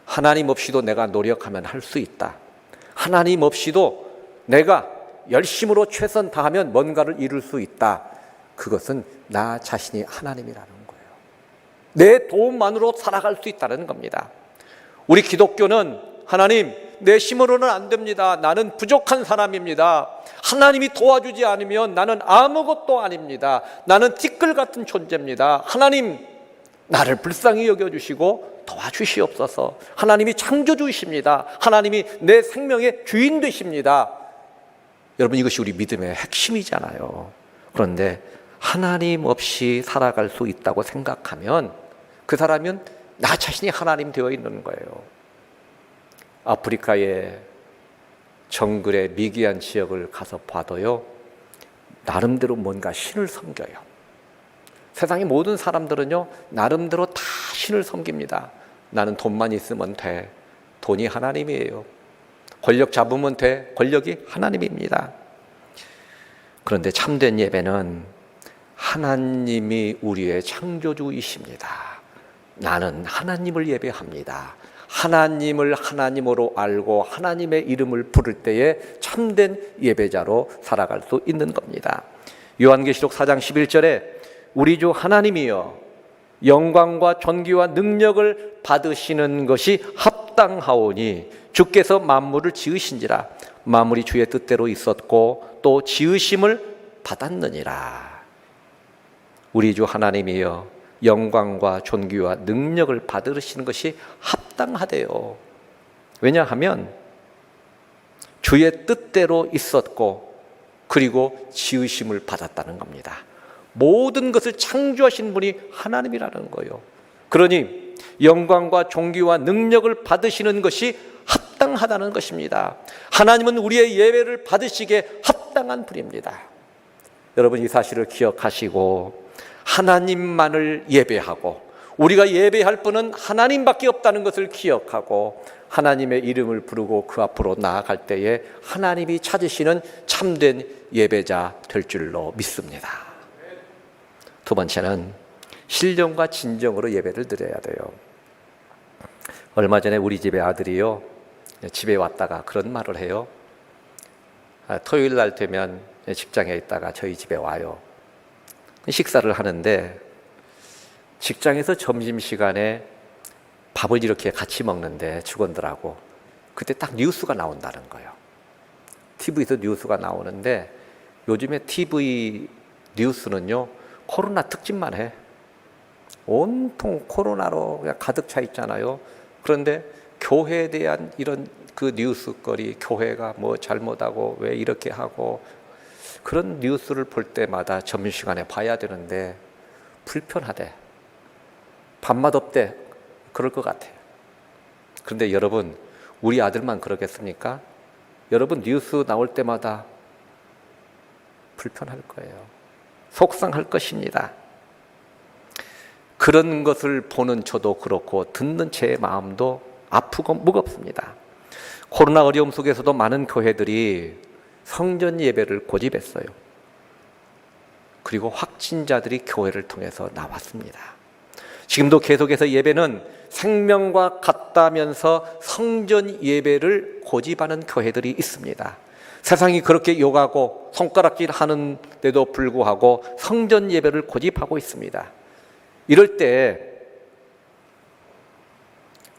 Speaker 3: 하나님 없이도 내가 노력하면 할 수 있다. 하나님 없이도 내가 열심으로 최선 다하면 뭔가를 이룰 수 있다. 그것은 나 자신이 하나님이라는 거예요. 내 도움만으로 살아갈 수 있다는 겁니다. 우리 기독교는 하나님, 내 힘으로는 안 됩니다. 나는 부족한 사람입니다. 하나님이 도와주지 않으면 나는 아무것도 아닙니다. 나는 티끌 같은 존재입니다. 하나님, 나를 불쌍히 여겨주시고 도와주시옵소서. 하나님이 창조주이십니다. 하나님이 내 생명의 주인 되십니다. 여러분, 이것이 우리 믿음의 핵심이잖아요. 그런데 하나님 없이 살아갈 수 있다고 생각하면 그 사람은 나 자신이 하나님 되어 있는 거예요. 아프리카의 정글의 미기한 지역을 가서 봐도요, 나름대로 뭔가 신을 섬겨요. 세상의 모든 사람들은요, 나름대로 다 신을 섬깁니다. 나는 돈만 있으면 돼. 돈이 하나님이에요. 권력 잡으면 돼. 권력이 하나님입니다. 그런데 참된 예배는 하나님이 우리의 창조주이십니다. 나는 하나님을 예배합니다. 하나님을 하나님으로 알고 하나님의 이름을 부를 때에 참된 예배자로 살아갈 수 있는 겁니다. 요한계시록 4장 11절에 우리 주 하나님이여 영광과 존귀와 능력을 받으시는 것이 합당하오니 주께서 만물을 지으신지라 만물이 주의 뜻대로 있었고 또 지으심을 받았느니라. 우리 주 하나님이여 영광과 존귀와 능력을 받으시는 것이 합당하대요. 왜냐하면 주의 뜻대로 있었고 그리고 지으심을 받았다는 겁니다. 모든 것을 창조하신 분이 하나님이라는 거예요. 그러니 영광과 존귀와 능력을 받으시는 것이 합당하다는 것입니다. 하나님은 우리의 예배를 받으시기에 합당한 분입니다. 여러분, 이 사실을 기억하시고 하나님만을 예배하고 우리가 예배할 분은 하나님밖에 없다는 것을 기억하고 하나님의 이름을 부르고 그 앞으로 나아갈 때에 하나님이 찾으시는 참된 예배자 될 줄로 믿습니다. 두 번째는 신령과 진정으로 예배를 드려야 돼요. 얼마 전에 우리 집의 아들이요, 집에 왔다가 그런 말을 해요. 토요일 날 되면 직장에 있다가 저희 집에 와요. 식사를 하는데 직장에서 점심시간에 밥을 이렇게 같이 먹는데 직원들하고 그때 딱 뉴스가 나온다는 거예요. TV에서 뉴스가 나오는데 요즘에 TV 뉴스는요, 코로나 특집만 해. 온통 코로나로 그냥 가득 차 있잖아요. 그런데 교회에 대한 이런 그 뉴스거리, 교회가 뭐 잘못하고 왜 이렇게 하고 그런 뉴스를 볼 때마다 점심시간에 봐야 되는데 불편하대. 밥맛 없대. 그럴 것 같아요. 그런데 여러분, 우리 아들만 그러겠습니까? 여러분, 뉴스 나올 때마다 불편할 거예요. 속상할 것입니다. 그런 것을 보는 저도 그렇고 듣는 제 마음도 아프고 무겁습니다. 코로나 어려움 속에서도 많은 교회들이 성전 예배를 고집했어요. 그리고 확진자들이 교회를 통해서 나왔습니다. 지금도 계속해서 예배는 생명과 같다면서 성전 예배를 고집하는 교회들이 있습니다. 세상이 그렇게 욕하고 손가락질 하는데도 불구하고 성전 예배를 고집하고 있습니다. 이럴 때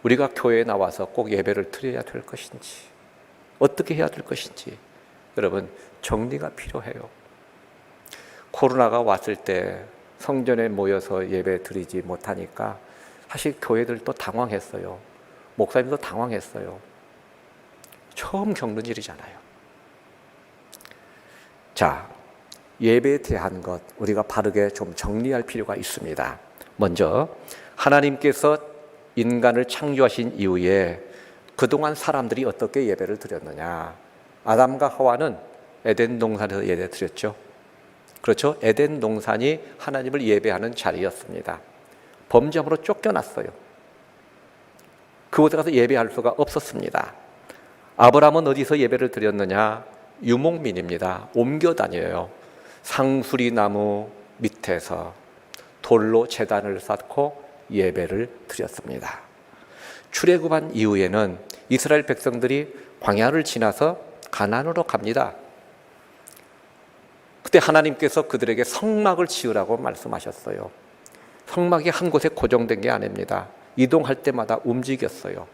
Speaker 3: 우리가 교회에 나와서 꼭 예배를 드려야 될 것인지, 어떻게 해야 될 것인지, 여러분, 정리가 필요해요. 코로나가 왔을 때 성전에 모여서 예배 드리지 못하니까 사실 교회들도 당황했어요. 목사님도 당황했어요. 처음 겪는 일이잖아요. 자, 예배에 대한 것 우리가 바르게 좀 정리할 필요가 있습니다. 먼저 하나님께서 인간을 창조하신 이후에 그동안 사람들이 어떻게 예배를 드렸느냐. 아담과 하와는 에덴 동산에서 예배 드렸죠. 그렇죠? 에덴 동산이 하나님을 예배하는 자리였습니다. 범죄함으로 쫓겨났어요. 그곳에 가서 예배할 수가 없었습니다. 아브라함은 어디서 예배를 드렸느냐? 유목민입니다. 옮겨 다녀요. 상수리 나무 밑에서 돌로 제단을 쌓고 예배를 드렸습니다. 출애굽한 이후에는 이스라엘 백성들이 광야를 지나서 가나안으로 갑니다. 그때 하나님께서 그들에게 성막을 지으라고 말씀하셨어요. 성막이 한 곳에 고정된 게 아닙니다. 이동할 때마다 움직였어요.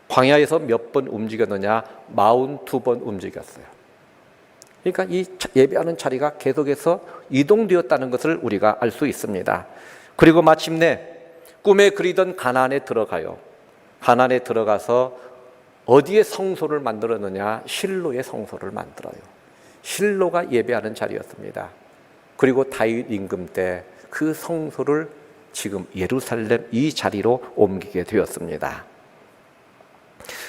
Speaker 3: 광야에서 몇 번 움직였느냐? 42번 움직였어요. 그러니까 이 예배하는 자리가 계속해서 이동되었다는 것을 우리가 알 수 있습니다. 그리고 마침내 꿈에 그리던 가나안에 들어가요. 가나안에 들어가서 어디에 성소를 만들었느냐? 실로의 성소를 만들어요. 실로가 예배하는 자리였습니다. 그리고 다윗 임금 때 그 성소를 지금 예루살렘 이 자리로 옮기게 되었습니다.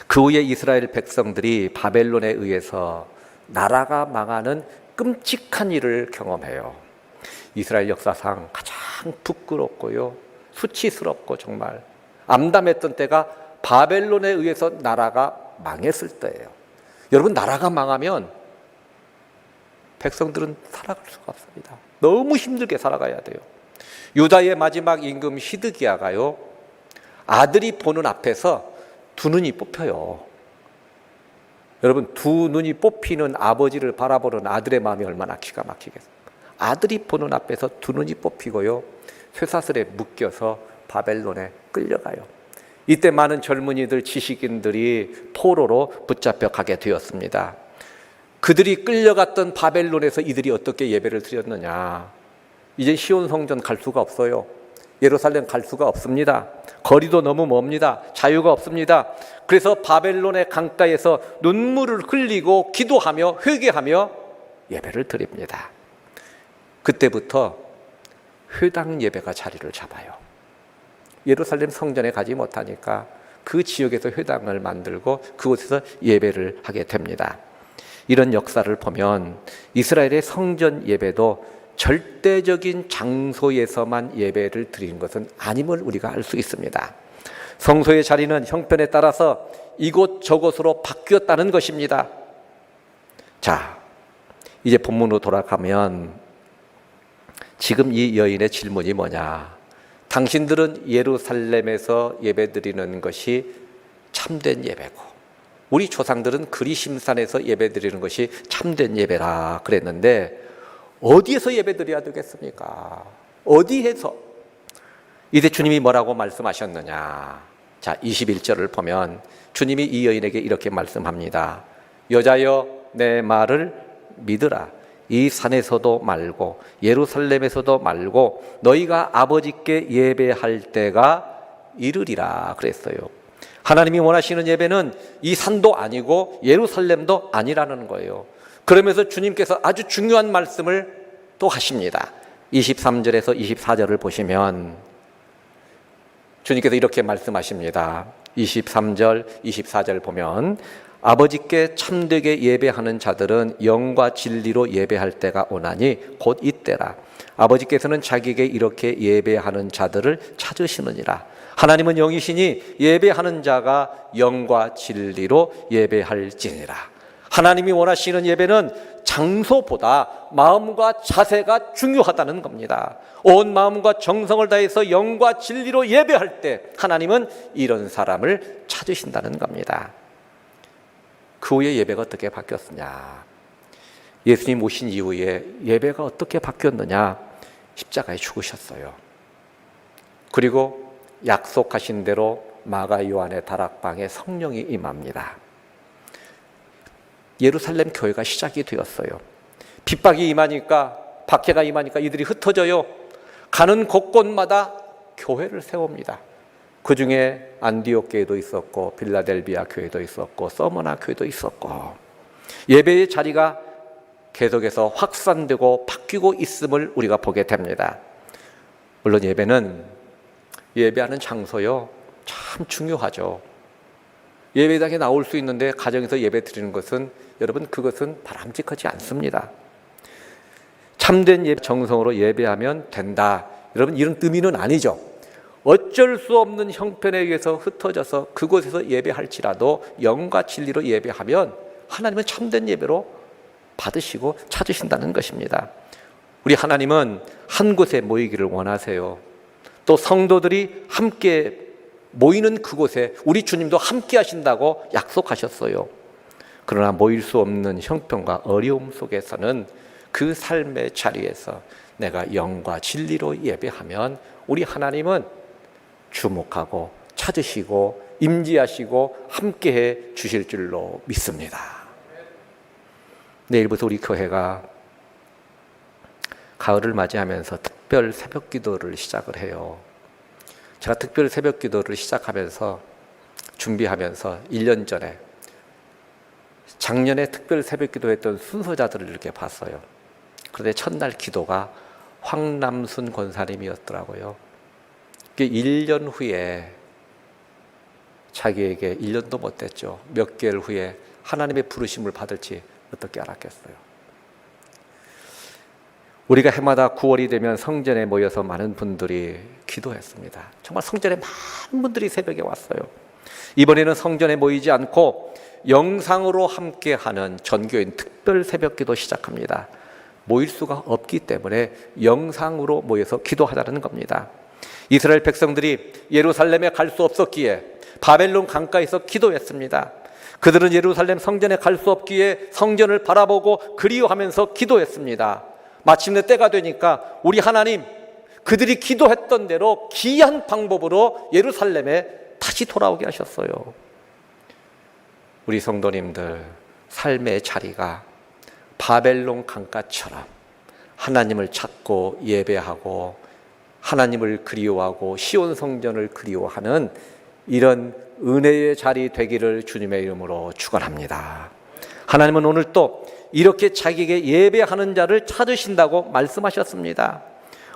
Speaker 3: 그 후에 이스라엘 백성들이 바벨론에 의해서 나라가 망하는 끔찍한 일을 경험해요. 이스라엘 역사상 가장 부끄럽고요, 수치스럽고 정말 암담했던 때가 바벨론에 의해서 나라가 망했을 때예요. 여러분, 나라가 망하면 백성들은 살아갈 수가 없습니다. 너무 힘들게 살아가야 돼요. 유다의 마지막 임금 히드기야가요, 아들이 보는 앞에서 두 눈이 뽑혀요. 여러분, 두 눈이 뽑히는 아버지를 바라보는 아들의 마음이 얼마나 기가 막히겠어요. 아들이 보는 앞에서 두 눈이 뽑히고요, 쇠사슬에 묶여서 바벨론에 끌려가요. 이때 많은 젊은이들, 지식인들이 포로로 붙잡혀 가게 되었습니다. 그들이 끌려갔던 바벨론에서 이들이 어떻게 예배를 드렸느냐? 이제 시온 성전 갈 수가 없어요. 예루살렘 갈 수가 없습니다. 거리도 너무 멉니다. 자유가 없습니다. 그래서 바벨론의 강가에서 눈물을 흘리고 기도하며 회개하며 예배를 드립니다. 그때부터 회당 예배가 자리를 잡아요. 예루살렘 성전에 가지 못하니까 그 지역에서 회당을 만들고 그곳에서 예배를 하게 됩니다. 이런 역사를 보면 이스라엘의 성전 예배도 절대적인 장소에서만 예배를 드리는 것은 아님을 우리가 알 수 있습니다. 성소의 자리는 형편에 따라서 이곳저곳으로 바뀌었다는 것입니다. 자, 이제 본문으로 돌아가면 지금 이 여인의 질문이 뭐냐? 당신들은 예루살렘에서 예배드리는 것이 참된 예배고 우리 조상들은 그리심산에서 예배드리는 것이 참된 예배라 그랬는데 어디에서 예배드려야 되겠습니까? 어디에서? 이때 주님이 뭐라고 말씀하셨느냐? 자, 21절을 보면 주님이 이 여인에게 이렇게 말씀합니다. 여자여, 내 말을 믿으라. 이 산에서도 말고 예루살렘에서도 말고 너희가 아버지께 예배할 때가 이르리라 그랬어요. 하나님이 원하시는 예배는 이 산도 아니고 예루살렘도 아니라는 거예요. 그러면서 주님께서 아주 중요한 말씀을 또 하십니다. 23절에서 24절을 보시면 주님께서 이렇게 말씀하십니다. 23절, 24절 보면 아버지께 참되게 예배하는 자들은 영과 진리로 예배할 때가 오나니 곧 이때라. 아버지께서는 자기에게 이렇게 예배하는 자들을 찾으시느니라. 하나님은 영이시니 예배하는 자가 영과 진리로 예배할지니라. 하나님이 원하시는 예배는 장소보다 마음과 자세가 중요하다는 겁니다. 온 마음과 정성을 다해서 영과 진리로 예배할 때 하나님은 이런 사람을 찾으신다는 겁니다. 그 후에 예배가 어떻게 바뀌었느냐? 예수님 오신 이후에 예배가 어떻게 바뀌었느냐? 십자가에 죽으셨어요. 그리고 약속하신 대로 마가 요한의 다락방에 성령이 임합니다. 예루살렘 교회가 시작이 되었어요. 핍박이 임하니까, 박해가 임하니까 이들이 흩어져요. 가는 곳곳마다 교회를 세웁니다. 그 중에 안디옥 교회도 있었고 빌라델비아 교회도 있었고 서머나 교회도 있었고 예배의 자리가 계속해서 확산되고 바뀌고 있음을 우리가 보게 됩니다. 물론 예배는 예배하는 장소요 참 중요하죠. 예배당에 나올 수 있는데 가정에서 예배 드리는 것은 여러분 그것은 바람직하지 않습니다. 참된 예배 정성으로 예배하면 된다. 여러분 이런 의미는 아니죠. 어쩔 수 없는 형편에 의해서 흩어져서 그곳에서 예배할지라도 영과 진리로 예배하면 하나님은 참된 예배로 받으시고 찾으신다는 것입니다. 우리 하나님은 한 곳에 모이기를 원하세요. 또 성도들이 함께 모이는 그곳에 우리 주님도 함께 하신다고 약속하셨어요. 그러나 모일 수 없는 형편과 어려움 속에서는 그 삶의 자리에서 내가 영과 진리로 예배하면 우리 하나님은 주목하고 찾으시고 임재하시고 함께해 주실 줄로 믿습니다. 내일부터 우리 교회가 가을을 맞이하면서 특별 새벽 기도를 시작을 해요. 제가 특별 새벽 기도를 시작하면서 준비하면서 1년 전에 작년에 특별 새벽 기도했던 순서자들을 이렇게 봤어요. 그런데 첫날 기도가 황남순 권사님이었더라고요. 1년 후에 자기에게 1년도 못 됐죠. 몇 개월 후에 하나님의 부르심을 받을지 어떻게 알았겠어요. 우리가 해마다 9월이 되면 성전에 모여서 많은 분들이 기도했습니다. 정말 성전에 많은 분들이 새벽에 왔어요. 이번에는 성전에 모이지 않고 영상으로 함께하는 전교인 특별 새벽기도 시작합니다. 모일 수가 없기 때문에 영상으로 모여서 기도하자는 겁니다. 이스라엘 백성들이 예루살렘에 갈 수 없었기에 바벨론 강가에서 기도했습니다. 그들은 예루살렘 성전에 갈 수 없기에 성전을 바라보고 그리워하면서 기도했습니다. 마침내 때가 되니까 우리 하나님 그들이 기도했던 대로 기이한 방법으로 예루살렘에 다시 돌아오게 하셨어요. 우리 성도님들 삶의 자리가 바벨론 강가처럼 하나님을 찾고 예배하고 하나님을 그리워하고 시온 성전을 그리워하는 이런 은혜의 자리 되기를 주님의 이름으로 축원합니다. 하나님은 오늘 또 이렇게 자기에게 예배하는 자를 찾으신다고 말씀하셨습니다.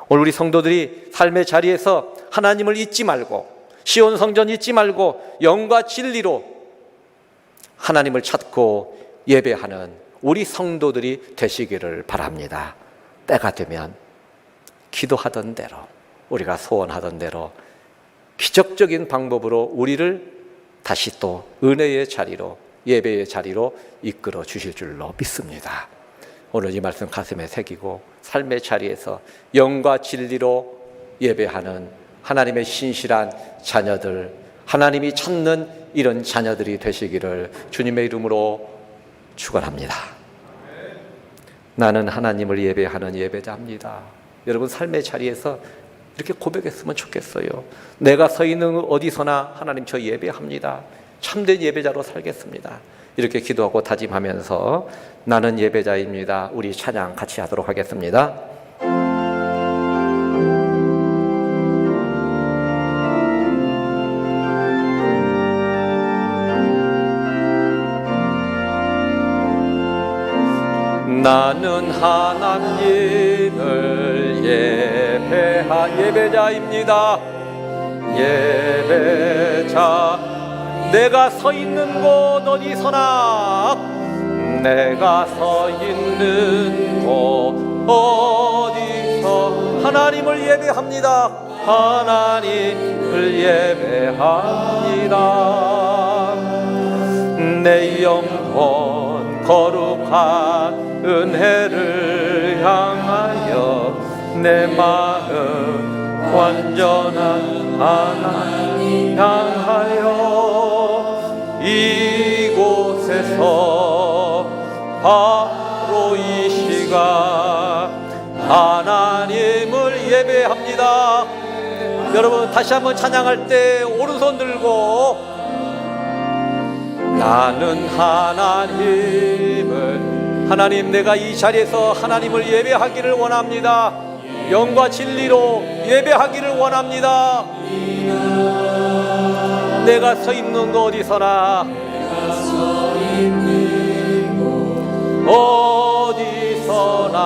Speaker 3: 오늘 우리 성도들이 삶의 자리에서 하나님을 잊지 말고 시온 성전 잊지 말고 영과 진리로 하나님을 찾고 예배하는 우리 성도들이 되시기를 바랍니다. 때가 되면 기도하던 대로 우리가 소원하던 대로 기적적인 방법으로 우리를 다시 또 은혜의 자리로 예배의 자리로 이끌어 주실 줄로 믿습니다. 오늘 이 말씀 가슴에 새기고 삶의 자리에서 영과 진리로 예배하는 하나님의 신실한 자녀들, 하나님이 찾는 이런 자녀들이 되시기를 주님의 이름으로 축원합니다. 나는 하나님을 예배하는 예배자입니다. 여러분 삶의 자리에서 이렇게 고백했으면 좋겠어요. 내가 서 있는 어디서나 하나님 저 예배합니다. 참된 예배자로 살겠습니다. 이렇게 기도하고 다짐하면서 나는 예배자입니다. 우리 찬양 같이 하도록 하겠습니다. 나는 하나님을 예배한 예배자입니다. 예배자 내가 서 있는 곳 어디서나 내가 서 있는 곳 어디서 하나님을 예배합니다. 하나님을 예배합니다. 내 영혼 거룩한 은혜를 향하여 내 마음 완전한 하나님 향하여 이곳에서 바로 이 시간 하나님을 예배합니다. 여러분 다시 한번 찬양할 때 오른손 들고 나는 하나님 내가 이 자리에서 하나님을 예배하기를 원합니다. 영과 진리로 예배하기를 원합니다. 내가 서 있는 곳 어디서나 어디서나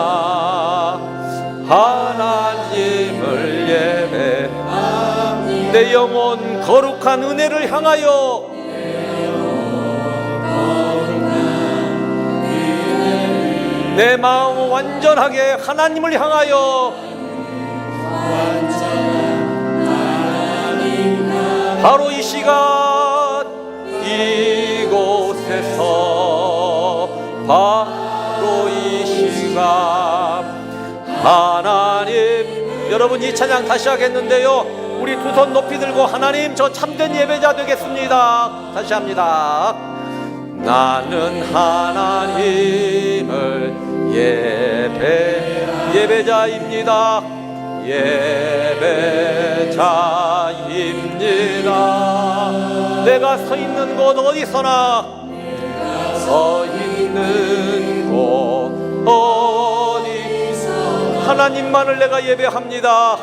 Speaker 3: 하나님을 예배합니다. 내 영혼 거룩한 은혜를 향하여 내 마음 완전하게 하나님을 향하여 바로 이 시간 이곳에서 바로 이 시간 하나님, 여러분 이 찬양 다시 하겠는데요, 우리 두 손 높이 들고 하나님 저 참된 예배자 되겠습니다. 다시 합니다. 나는 하나님을 예배자입니다. 예배자입니다. 내가 서 있는 곳 어디서나, 서 있는 곳 어디서 하나님만을 내가 예배합니다.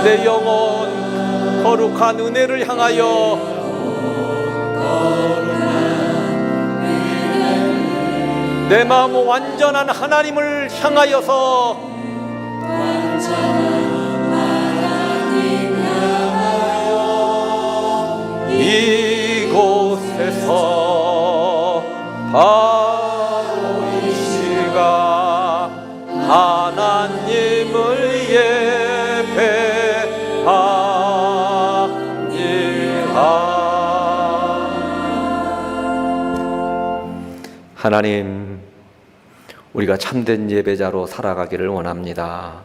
Speaker 3: 내 영혼 거룩한 은혜를 향하여, 내 마음 완전한 하나님을 향하여서 이곳에서 바로 이 시간 하나님을 예배합니다. 하나님, 우리가 참된 예배자로 살아가기를 원합니다.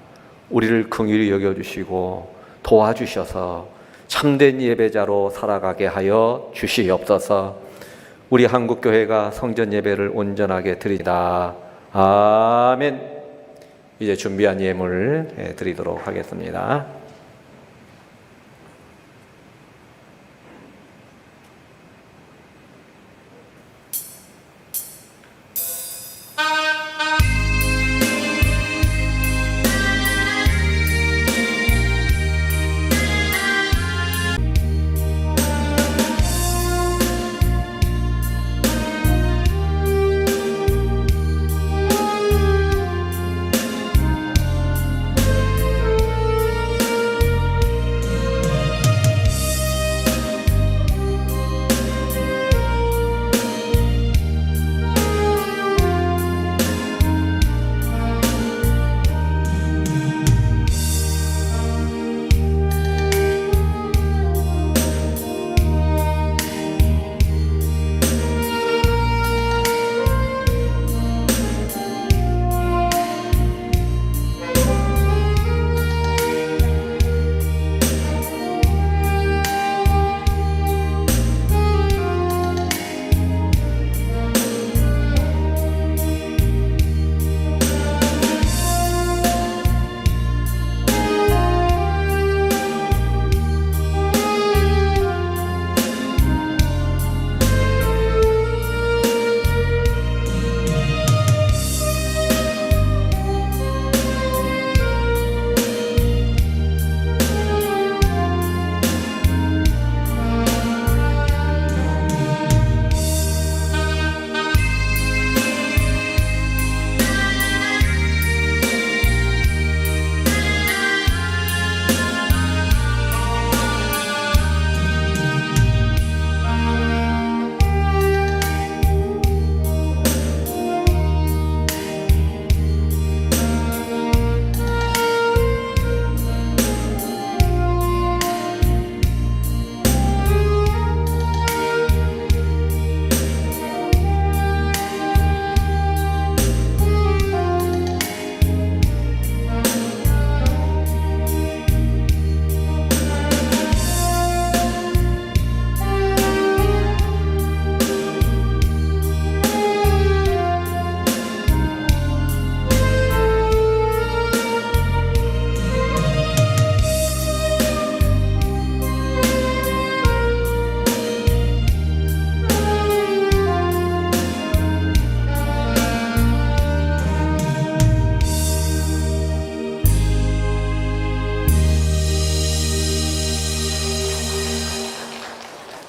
Speaker 3: 우리를 긍휼히 여겨주시고 도와주셔서 참된 예배자로 살아가게 하여 주시옵소서. 우리 한국교회가 성전 예배를 온전하게 드리다. 아멘. 이제 준비한 예물 드리도록 하겠습니다.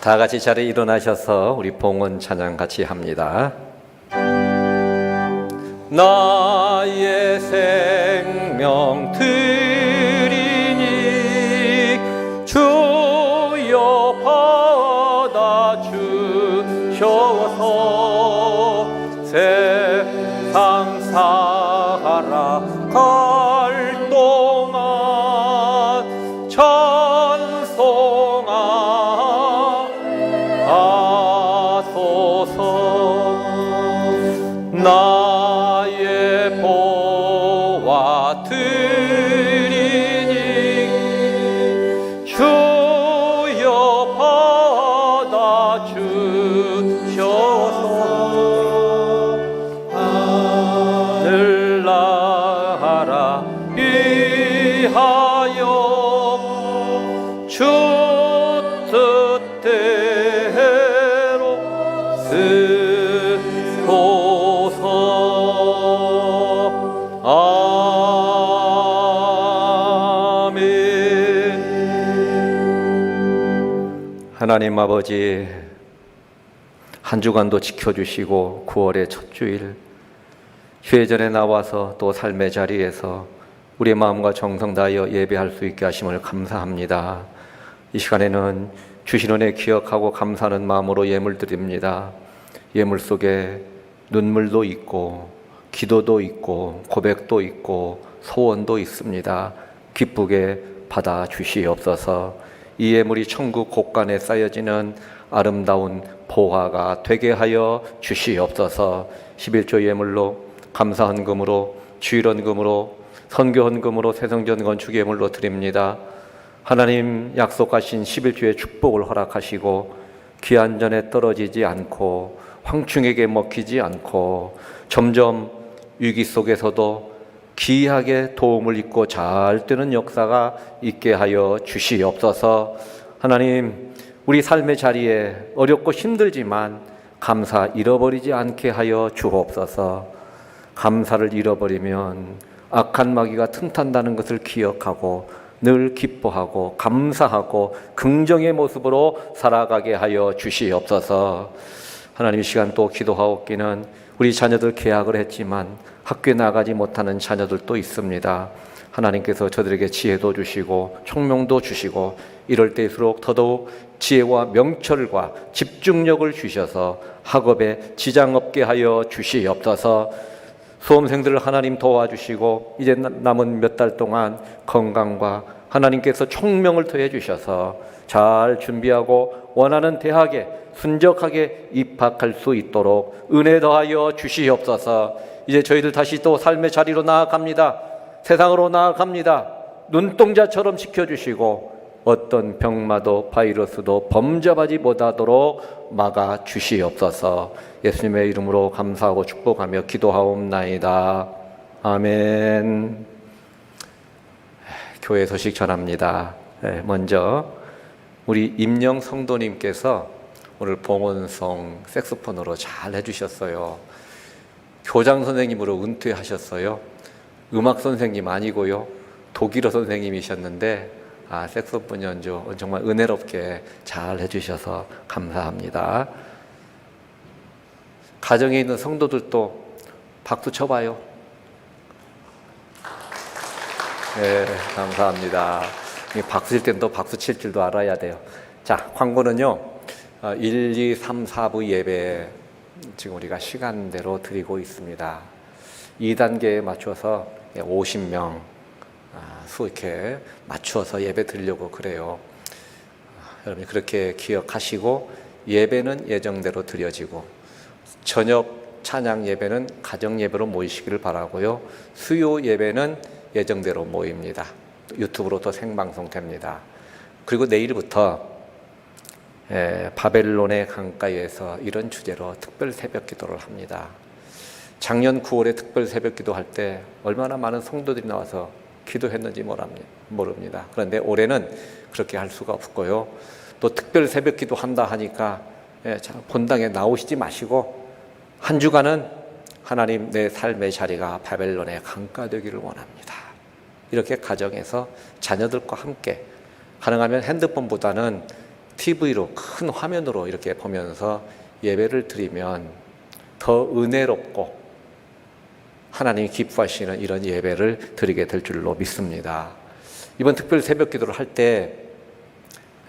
Speaker 3: 다 같이 자리에 일어나셔서 우리 봉헌 찬양 같이 합니다. 나의 생명 드리니 주여 받아 주셔서 세상 살아갈 동안 나의 보화 드리니 주여 받아 주셔서 늘 나라 위하여 주 뜻대로 쓰소서. 아멘. 하나님 아버지, 한 주간도 지켜주시고 9월의 첫 주일 주의 전에 나와서 또 삶의 자리에서 우리의 마음과 정성 다하여 예배할 수 있게 하심을 감사합니다. 이 시간에는 주신 은혜 기억하고 감사하는 마음으로 예물 드립니다. 예물 속에 눈물도 있고 기도도 있고 고백도 있고 소원도 있습니다. 기쁘게 받아 주시옵소서. 이 예물이 천국 곳간에 쌓여지는 아름다운 보화가 되게 하여 주시옵소서. 11조 예물로 감사 헌금으로 주일 헌금으로 선교 헌금으로 새성전 건축 예물로 드립니다. 하나님 약속하신 11조의 축복을 허락하시고 귀한 전에 떨어지지 않고 황충에게 먹히지 않고 점점 위기 속에서도 귀하게 도움을 입고 잘 되는 역사가 있게 하여 주시옵소서. 하나님, 우리 삶의 자리에 어렵고 힘들지만 감사 잃어버리지 않게 하여 주옵소서. 감사를 잃어버리면 악한 마귀가 틈탄다는 것을 기억하고 늘 기뻐하고 감사하고 긍정의 모습으로 살아가게 하여 주시옵소서. 하나님, 이 시간 또 기도하옵기는 우리 자녀들 계약을 했지만 학교에 나가지 못하는 자녀들도 있습니다. 하나님께서 저들에게 지혜도 주시고 총명도 주시고 이럴 때일수록 더더욱 지혜와 명철과 집중력을 주셔서 학업에 지장 없게 하여 주시옵소서. 수험생들을 하나님 도와주시고 이제 남은 몇 달 동안 건강과 하나님께서 총명을 더해 주셔서 잘 준비하고 원하는 대학에 순적하게 입학할 수 있도록 은혜 더하여 주시옵소서. 이제 저희들 다시 또 삶의 자리로 나아갑니다. 세상으로 나아갑니다. 눈동자처럼 지켜주시고 어떤 병마도 바이러스도 범접하지 못하도록 막아 주시옵소서. 예수님의 이름으로 감사하고 축복하며 기도하옵나이다. 아멘. 교회 소식 전합니다. 먼저 우리 임영 성도님께서 오늘 봉헌송 색소폰으로 잘 해주셨어요. 교장 선생님으로 은퇴하셨어요. 음악 선생님 아니고요, 독일어 선생님이셨는데 색소폰 연주 정말 은혜롭게 잘 해주셔서 감사합니다. 가정에 있는 성도들도 박수 쳐봐요. 네, 감사합니다. 박수 칠 때는 또 박수 칠 줄도 알아야 돼요. 자, 광고는요, 1, 2, 3, 4부 예배 지금 우리가 시간대로 드리고 있습니다. 2단계에 맞춰서 50명 수 이렇게 맞추어서 예배 드리려고 그래요. 여러분이 그렇게 기억하시고 예배는 예정대로 드려지고 저녁 찬양 예배는 가정 예배로 모이시기를 바라고요. 수요 예배는 예정대로 모입니다. 유튜브로 또 생방송 됩니다. 그리고 내일부터 바벨론의 강가에서 이런 주제로 특별 새벽 기도를 합니다. 작년 9월에 특별 새벽 기도할 때 얼마나 많은 성도들이 나와서 기도했는지 모릅니다. 그런데 올해는 그렇게 할 수가 없고요. 또 특별 새벽 기도 한다 하니까 본당에 나오시지 마시고 한 주간은 하나님, 내 삶의 자리가 바벨론의 강가 되기를 원합니다. 이렇게 가정에서 자녀들과 함께, 가능하면 핸드폰보다는 TV로 큰 화면으로 이렇게 보면서 예배를 드리면 더 은혜롭고 하나님이 기뻐하시는 이런 예배를 드리게 될 줄로 믿습니다. 이번 특별 새벽 기도를 할 때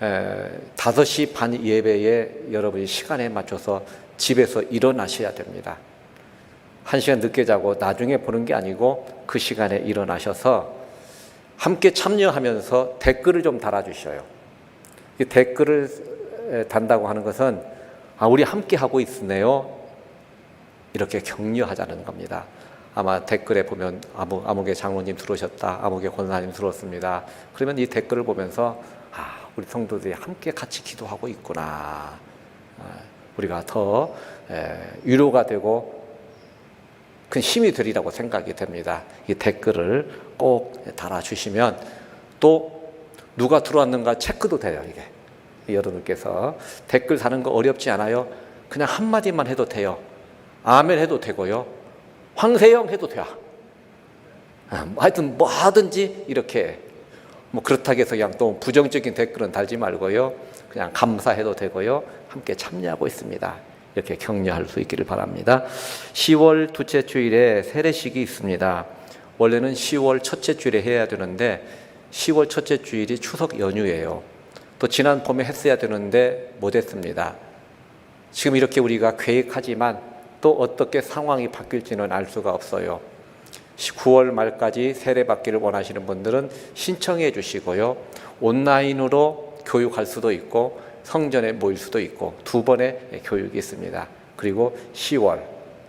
Speaker 3: 5시 반 예배에 여러분이 시간에 맞춰서 집에서 일어나셔야 됩니다. 1시간 늦게 자고 나중에 보는 게 아니고 그 시간에 일어나셔서 함께 참여하면서 댓글을 좀 달아주셔요. 이 댓글을 단다고 하는 것은 우리 함께 하고 있으네요, 이렇게 격려하자는 겁니다. 아마 댓글에 보면 아무개 장로님 들어오셨다, 아무개 권사님 들어왔습니다. 그러면 이 댓글을 보면서 우리 성도들이 함께 같이 기도하고 있구나. 우리가 더 위로가 되고 큰 힘이 되리라고 생각이 됩니다. 이 댓글을 꼭 달아주시면 또 누가 들어왔는가 체크도 돼요. 이게 여러분께서 댓글 다는 거 어렵지 않아요. 그냥 한마디만 해도 돼요. 아멘 해도 되고요. 황세영 해도 돼요. 하여튼 뭐 하든지 이렇게 그렇다고 해서 그냥 또 부정적인 댓글은 달지 말고요. 그냥 감사해도 되고요. 함께 참여하고 있습니다. 이렇게 격려할 수 있기를 바랍니다. 10월 둘째 주일에 세례식이 있습니다. 원래는 10월 첫째 주일에 해야 되는데 10월 첫째 주일이 추석 연휴예요. 또 지난 봄에 했어야 되는데 못했습니다. 지금 이렇게 우리가 계획하지만 또 어떻게 상황이 바뀔지는 알 수가 없어요. 9월 말까지 세례받기를 원하시는 분들은 신청해 주시고요. 온라인으로 교육할 수도 있고 성전에 모일 수도 있고 두 번의 교육이 있습니다. 그리고 10월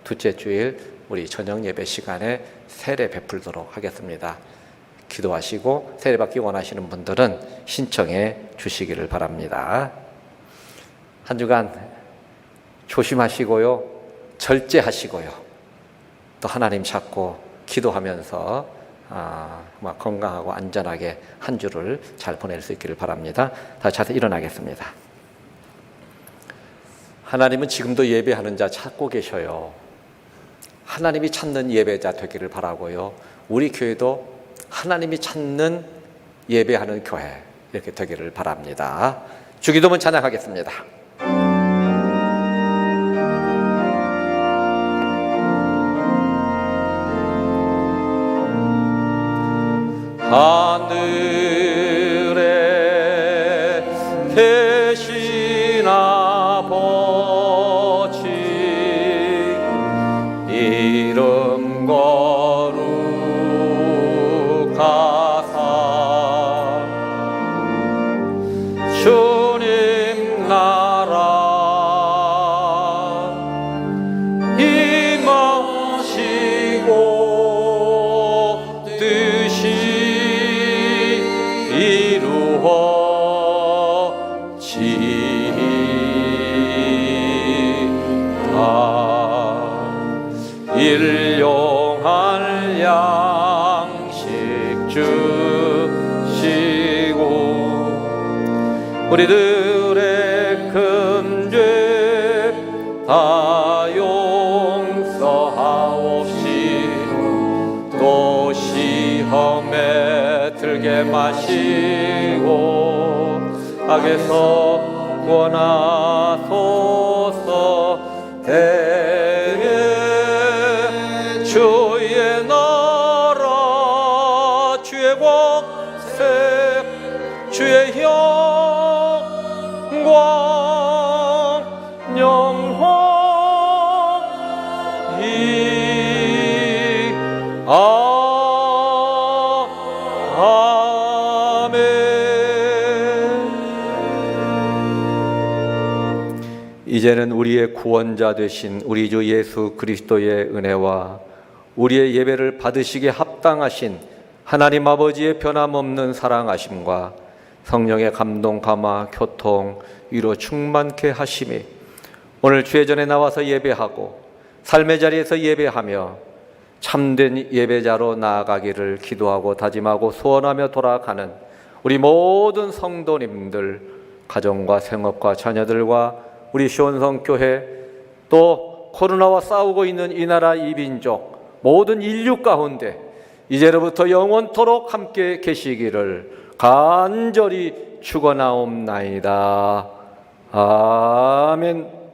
Speaker 3: 둘째 주일 우리 저녁 예배 시간에 세례 베풀도록 하겠습니다. 기도하시고 세례받기 원하시는 분들은 신청해 주시기를 바랍니다. 한 주간 조심하시고요. 절제하시고요. 또 하나님 찾고 기도하면서 건강하고 안전하게 한 주를 잘 보낼 수 있기를 바랍니다. 다시 자세히 일어나겠습니다. 하나님은 지금도 예배하는 자 찾고 계셔요. 하나님이 찾는 예배자 되기를 바라고요. 우리 교회도 하나님이 찾는 예배하는 교회 이렇게 되기를 바랍니다. 주기도문 찬양하겠습니다. 하늘에 계신 아버지 이름 거룩하사 주님 나라 임하시고 뜻이 일용할 양식 주시고 우리들의 큰 죄 다 용서하옵시고 또 시험에 들게 마시고 악에서 구원하소서. 주의 나라 주의 권세 주의 영광 영원히 아멘. 이제는 우리의 구원자 되신 우리 주 예수 그리스도의 은혜와 우리의 예배를 받으시기에 합당하신 하나님 아버지의 변함없는 사랑하심과 성령의 감동, 감화, 교통, 위로 충만케 하심이 오늘 주의 전에 나와서 예배하고 삶의 자리에서 예배하며 참된 예배자로 나아가기를 기도하고 다짐하고 소원하며 돌아가는 우리 모든 성도님들, 가정과 생업과 자녀들과 우리 시온성교회 또 코로나와 싸우고 있는 이 나라 이 민족 모든 인류 가운데 이제로부터 영원토록 함께 계시기를 간절히 축원하옵나이다. 아멘.